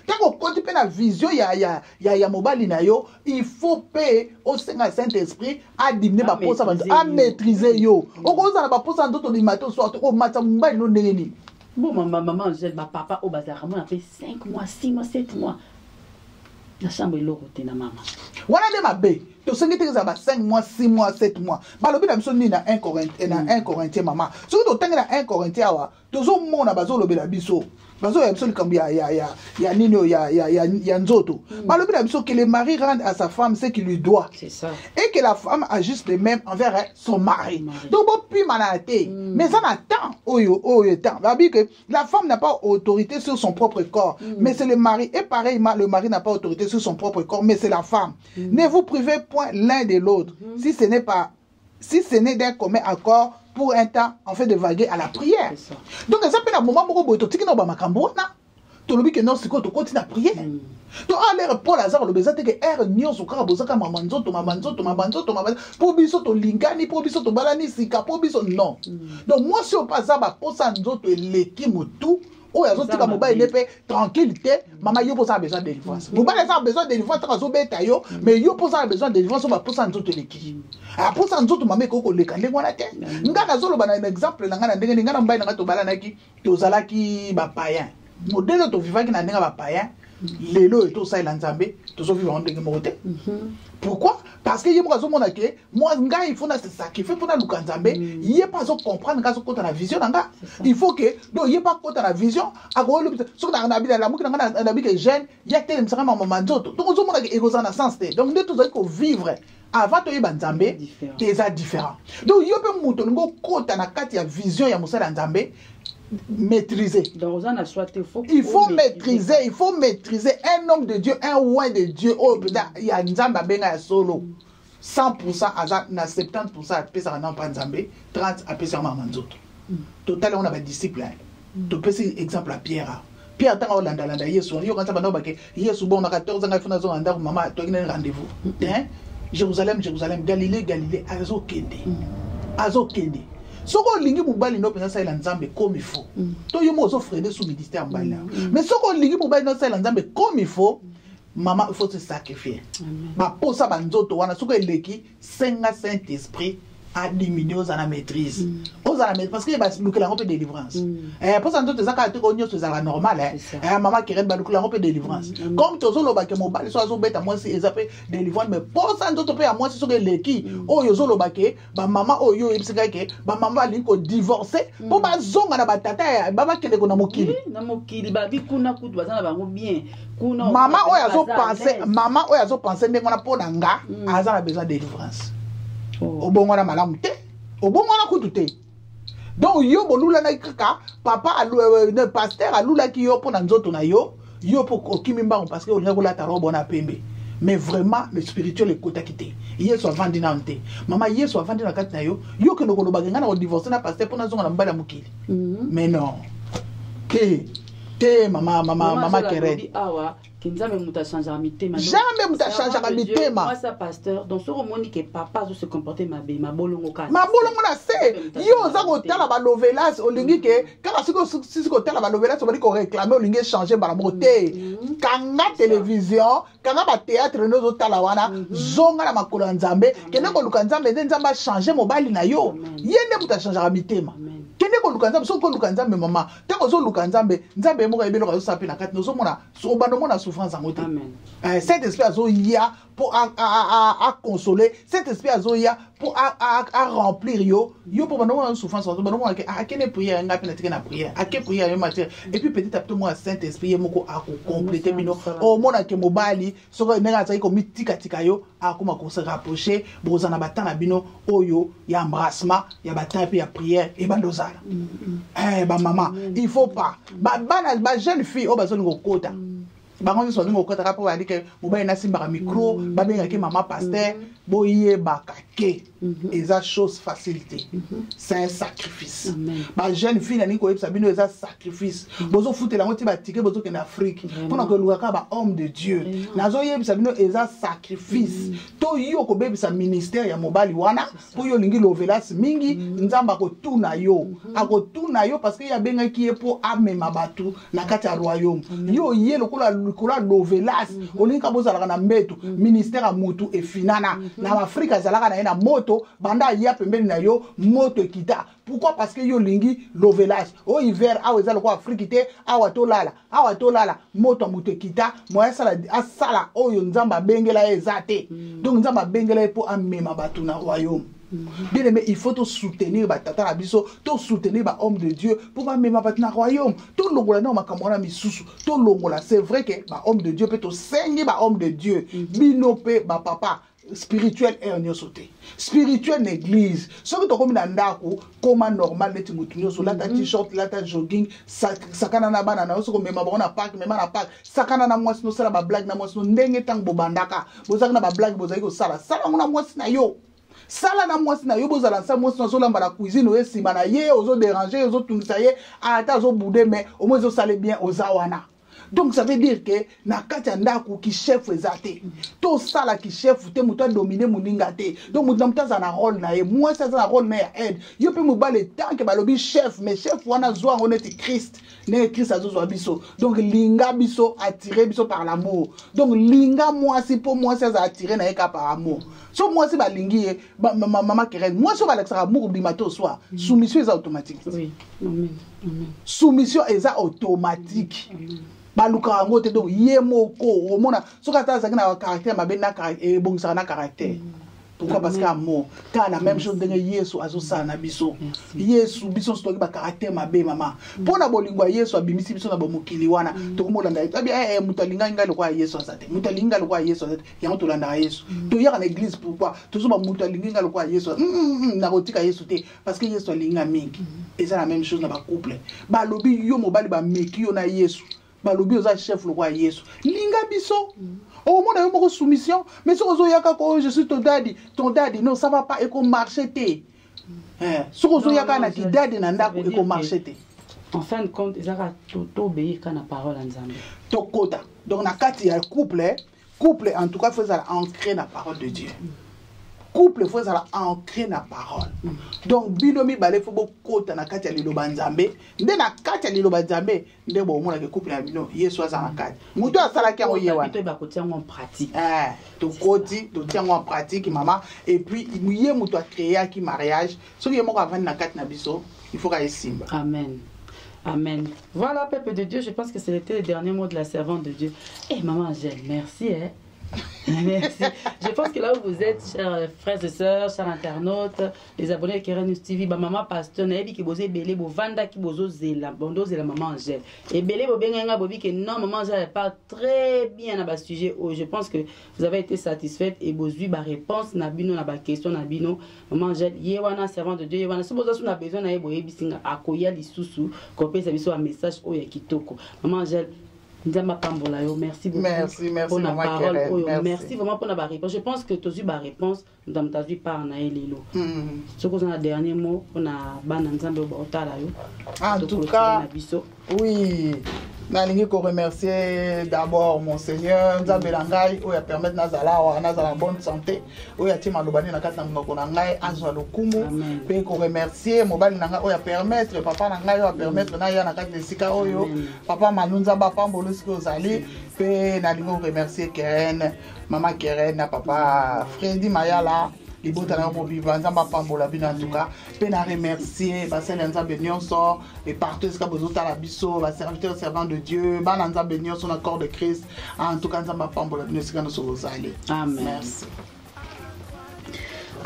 tango koti pe na vision ya mobali na yo il faut pe au Saint-Esprit a diminuer ba posa a maîtriser yo okozana ba posa nzoto du matin au soir o mata mobali no ndengeni bon maman j'ai ba papa au bazar on a fait 5 mois 6 mois 7 mois la chambre eloko te na mama wana de mabe to sengi te za ba 5 mois 6 mois 7 mois balobi na biso ni na 1 Corinthiens mama so to tanga na 1 Corinthiens awa to zo mona bazo lobela biso bazo ya biso likambi ya nino ya nzoto balobi na biso que le mari rende à sa femme ce qu'il lui doit c'est ça et que la femme agisse de même envers son mari donc bo pi manate mais ça n'attend oyo temps babi que la femme n'a pas autorité sur son propre corps mais c'est le mari et pareillement le mari n'a pas autorité sur son propre corps mais c'est la femme ne vous privez point l'un de l'autre si ce n'est d'un commun accord pour un temps en fait de vaguer à la prière donc ça peut na moment moko boto tikina ba makambo na to lobi que non siko to continue à prier to aller Paul Lazare lo bezate que er nyonso kaka bozaka mamanzoto pour biso to lingani pour biso to balani sika pour biso non donc moi si on passe ba posa nzoto eleki mutu o yazo tika mobile nepe tranquillité mama yo posa besoin de délivrance mobile ça besoin de délivrance ta zo beta yo mais yo posa besoin de délivrance ba posa nzoto eleki a posa nzoto mama ko leka ndenge wana te ngana zolo bana un exemple na ngana ndenge ngana mobile na to balanaki to zalaki ba païen modèle to vivaki na ndenge ba païen lelo et tout ça il nzambe to so vivre en ndenge moté pourquoi parce que yemo kazo mona ke moi nga il faut na se sacrifier pour na luka nzambe yé pas so comprendre ka so kota na vision nga il faut que donc yé pas kota na vision akolo so na na bila la muki na bi que jeune ya tele msaka mama nzoto donc zo mona ke egoza na sens te donc nde to zaki ko vivre avant to yeba nzambe c'est différent donc yo pe muto ngo kota na kati ya vision ya musala nzambe maîtriser. Donc, il faut maîtriser un homme de Dieu, un roi de Dieu. Oh, il y a Nzamba benga solo. 100% à 70% à pesa na pas Nzambe, 30 à pesa mamanzoto. Total on a des disciples. To pesa exemple à Pierre. Pierre tanga olanda Yesu, yo quand ça bana ba ke Yesu bon na 14 ans funa zo anda mama to ngene rendez-vous. Hein? Jérusalem, Galilée, azo kende. Soko lingi mobali no pesa sala nzambe comme il faut to yo mozo freder sous ministère mbala mais soko lingi mobali no sala nzambe comme il faut maman il faut se sacrifier ba posa banzoto wana soko eleki senga Saint-Esprit a diminuer aux la maîtrise parce que ba lukela ngopé délivrance posa nzoto zaka te ko nyoso za normal maman Keren ba lukela ngopé délivrance comme tozo loba ke mobali so azo beta moi si ezapé délivrance mais posa nzoto pe a moi si soko eleki oyo zo loba ke ba maman oyo ebisika ke ba maman ali ko divorcer po ba zonga na batata ba kende ko na mokili ba bi kuna kutu bazana bango bien kuna maman oyo azo penser ndenge na pona nga azana besoin de délivrance obongo na malamu te obongo na kutu te donc yo bolula na kaka papa le pasteur alula ki yo pona nzoto na yo po okimi mbango parce que olinga kolata robo na pembe mais vraiment le spirituel ekota kité yesu avandi na nte mama yesu avandi na kati na yo ke no koloba nga na divorcer na pasteur pona zonga na mbala mukili mais non te mama Keren jamais muta changer mitema. Jamais muta changer mitema. Moi ça pasteur donc ce romoni que papa zo se comporter mabe mabolongo ka. Mabolongo na se. Yo za ko tala ba lovelas olingi ke kala siko tala ba lovelas obali ko réclamer olingi changer ba moté. Kanga télévision, kanga ba théâtre no zo tala wana zonga na makolo nzambe, kende ko luka nzambe nzamba changer mobali na yo. Yende muta changer mitema. Kende ko luka nzambe so ko luka nzambe mama. Teko zo luka nzambe moko ebelo ka zo sape na kati no zo mona so bando mona souffrance en côté. Cet esprit a zoya pour consoler, cet esprit a zoya pour remplir yo pour bando souffrance bando mona ke a kene prière nga pena tike na prière a ke prière même matière et puis petit à petit moi Saint Esprit moko a compléter bino o mona ke mobali so ko nega tsai ko mitika tika yo a kuma ko se rapprocher bozana batana bino oyo ya embrassement ya batana puis ya prière et bandozala ba maman il faut pas ba jeune fille o bazoni ko kota bango so ngo kota rapport ali ke mobali na simba micro ba benga ke maman pasteur boye bakake eza chose facilité c'est un sacrifice ba jeune fille nani ko yebisa bino eza sacrifice bozo futela ngoti ba tike bozo ke na Afrique pona ko luka ba homme de Dieu nazo yebisa bino eza sacrifice to yo ko bebisa ministère ya mobali wana po yo lingi lovelas mingi nzamba ko tuna yo akotuna yo parce que ya benga ki po amema batu na kati ya royaume yo ye lokola lovelas olinga bozala na mbeto ministère a mutu e finana na Afrika zalaka na moto banda ya pembeni na yo moto ekita pourquoi parce que yo lingi lovelas o hiver awe za ko Afrique awa tolala moto mutu ekita moya sala oyo nzamba bengela ezate donc nzamba bengela po amema batu na royaume. Bien aimé, il faut te soutenir tata abiso, te soutenir homme de Dieu pour pas même battre dans royaume. Tout longola na makamona misusu, tout longola c'est vrai que homme de Dieu peut te saigner homme de Dieu. Binope papa spirituel et on sauté. Spirituel église. Ce que tu comme dans ndako comme normal les mutunyo so la ta t-shirt, la ta jogging, sakana na bana na so comme même na park, même na park. Sakana na mwasi no sala ba blague na mwasi no ndenge tang bobandaka. Bozaka na ba blague bozaki ko sala. Sala ngona mwasi na yo. Sala na mwasi na yo bozala sa mwasi na so lamba na cuisine o esima na ye ozo déranger ozo tungisa ye ata zo bouder mais au moins zo sale bien ozawana. Donc ça veut dire que na kati ndako ki chef ezate to sala ki chef te muto dominer muninga te donc muto mutaza na rôle na ye moi ça na rôle na ya aide yo pe muba le temps que balobi chef mais chef wana zo honnête Christ ne Christ azo biso donc linga biso attirer biso par l'amour donc linga moi si pour moi ça attirer na ka par amour so moi si ba lingi maman Keren moi so ba l'extra amour bi mato soir soumission est automatique oui amen soumission est automatique baluka ngote donc yemoko omona soka taza na caractère mabena caractère bongisa na caractère pourquoi parce que amour ta la même chose de Yesu azosa na biso Yesu biso stoki ba caractère mabe mama pona bolingwa Yesu abimisi biso na bomokili wana to komolanda tabi mutalinga ngalo kwa Yesu azate mutalinga kwa Yesu azate yango tolanda Yesu to yaka na église pourquoi to so ba mutalinga ngalo kwa Yesu na kotika Yesu te parce que Yesu alinga mingi et c'est la même chose na ba couple ba lobi yo mobali ba meki yo na Yesu balobi oza chef le roi Yesu linga biso au monde yo moko soumission mais so ozo yaka ko je suis ton daddy non ça va pas eko marcher te so ozo yaka na ki daddy na ndako eko marcher te en fin de compte ezaka to obéir kana parole nzambe to kota donc na kati ya couple en tout cas faut ça ancrer la parole de Dieu couple faut ça ancrer la parole donc binomi balé faut beaucoup na kati ya liloba nzambe nde na kati ya liloba nzambe nde bo mona ke couple ya bino Yesu aza na kati muto asala ki oye wana to ba kotia en pratique to koti to tia en pratique maman et puis muye muto a créé ki mariage so ki moko avant na kati na biso il faut ka esimba amen. Amen. Voilà, peuple de Dieu, je pense que c'était le dernier mot de la servante de Dieu. Eh, maman Angèle, merci. Merci. Je pense que là où vous êtes, chers frères et sœurs, chers internautes, les abonnés de Keren News TV, maman pasteur, naïbi qui bosse belé, bo vanda qui bosse zela, bondo zela maman Angèle. Et belé bo benga bobi que non, maman Angèle parle très bien à bas sujet. Oh, je pense que vous avez été satisfaite et vous avez ba réponse na bino na ba question na bino. Maman Angèle, yewana servant de Dieu, yewana. Si vous avez besoin na yebo yebisinga akoya lisusu, kopé ça biso un message oya kitoko. Maman Angèle. Merci beaucoup. Merci pour la parole. Merci. Merci vraiment pour la réponse. Je pense que tu as eu la réponse dans ta vie par Naëlilo. Ce qu'on a dernier mot, on a ban ensemble au en tout cas, oui. nalingi ko remercier d'abord mon Seigneur nzambe na ngai oya permettre nazala en bonne santé oya ti malobani na kati na monoko na ngai azwa lokumu pe ko remercier mobali na ngai oya permettre papa na ngai oya permettre na ya na kati de sika oyo papa manunza ba pambolo siko ozali pe nalingi ko remercier Keren mama Keren na papa Freddy Mayala libota na pour vivre nzamba pambola bina en tout cas pe na remercier basel nzambe nyonso et partout ce que bozota la biso ba serviteur servant de Dieu ba nzambe nyonso na corps de Christ en tout cas nzamba pambola bina sika no sozali. Amen. Merci.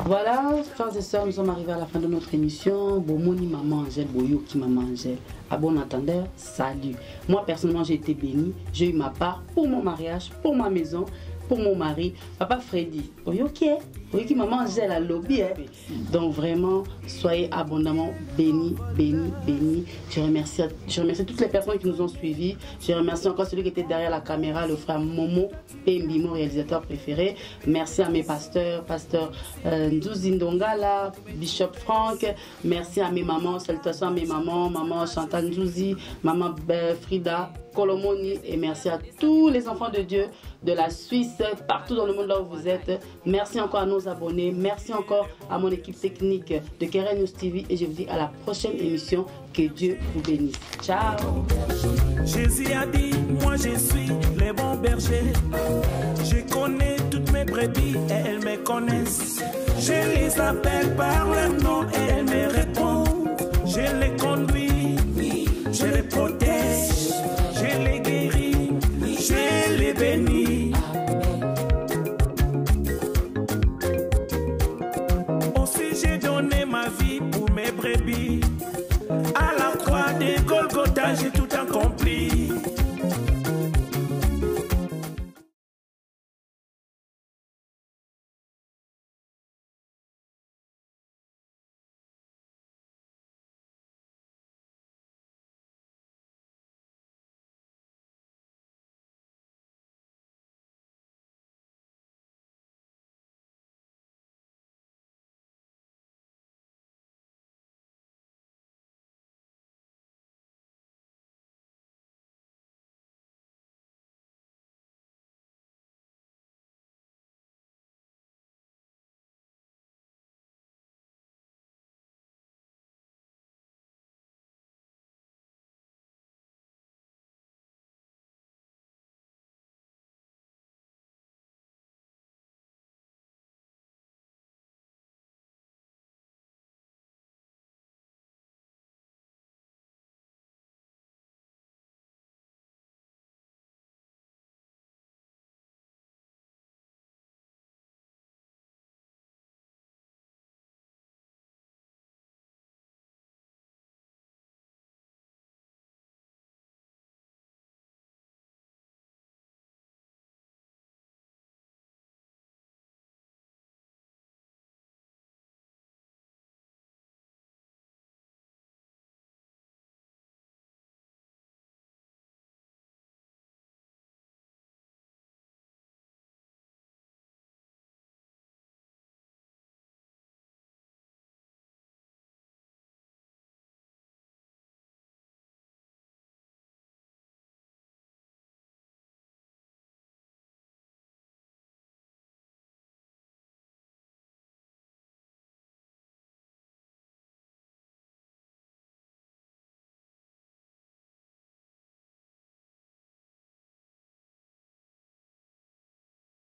Voilà, frères et sœurs, nous sommes arrivés à la fin de notre émission. Bomoni maman Angèle, Boyoki maman Angèle. À bon entendeur, salut. Moi personnellement j'ai été bénie, j'ai eu ma part pour mon mariage, pour ma maison, pour mon mari, papa Freddy. Boyoki maman Angèle à lobby. Donc vraiment, soyez abondamment bénis, bénis, bénis. Je remercie toutes les personnes qui nous ont suivis. Je remercie encore celui qui était derrière la caméra, le frère Momo Pembi, mon réalisateur préféré. Merci à mes pasteurs, pasteur Ndouzi Ndongala, Bishop Franck. Merci à mes mamans, salutations à mes mamans, maman Chantal Ndouzi, maman Frida Colomoni, et merci à tous les enfants de Dieu de la Suisse, partout dans le monde là où vous êtes. Merci encore à nos abonnés, merci encore à mon équipe technique de Keren News TV, et je vous dis à la prochaine émission. Que Dieu vous bénisse. Ciao. Jésus a dit, moi je suis le bon berger. Je connais toutes mes brebis et elles me connaissent. Je les appelle par leur nom et elles me répondent. Je les conduis, je les protège, je les guéris, je les bénis. Aussi j'ai donné ma vie pour mes brebis. À la croix des Golgotha, j'ai tout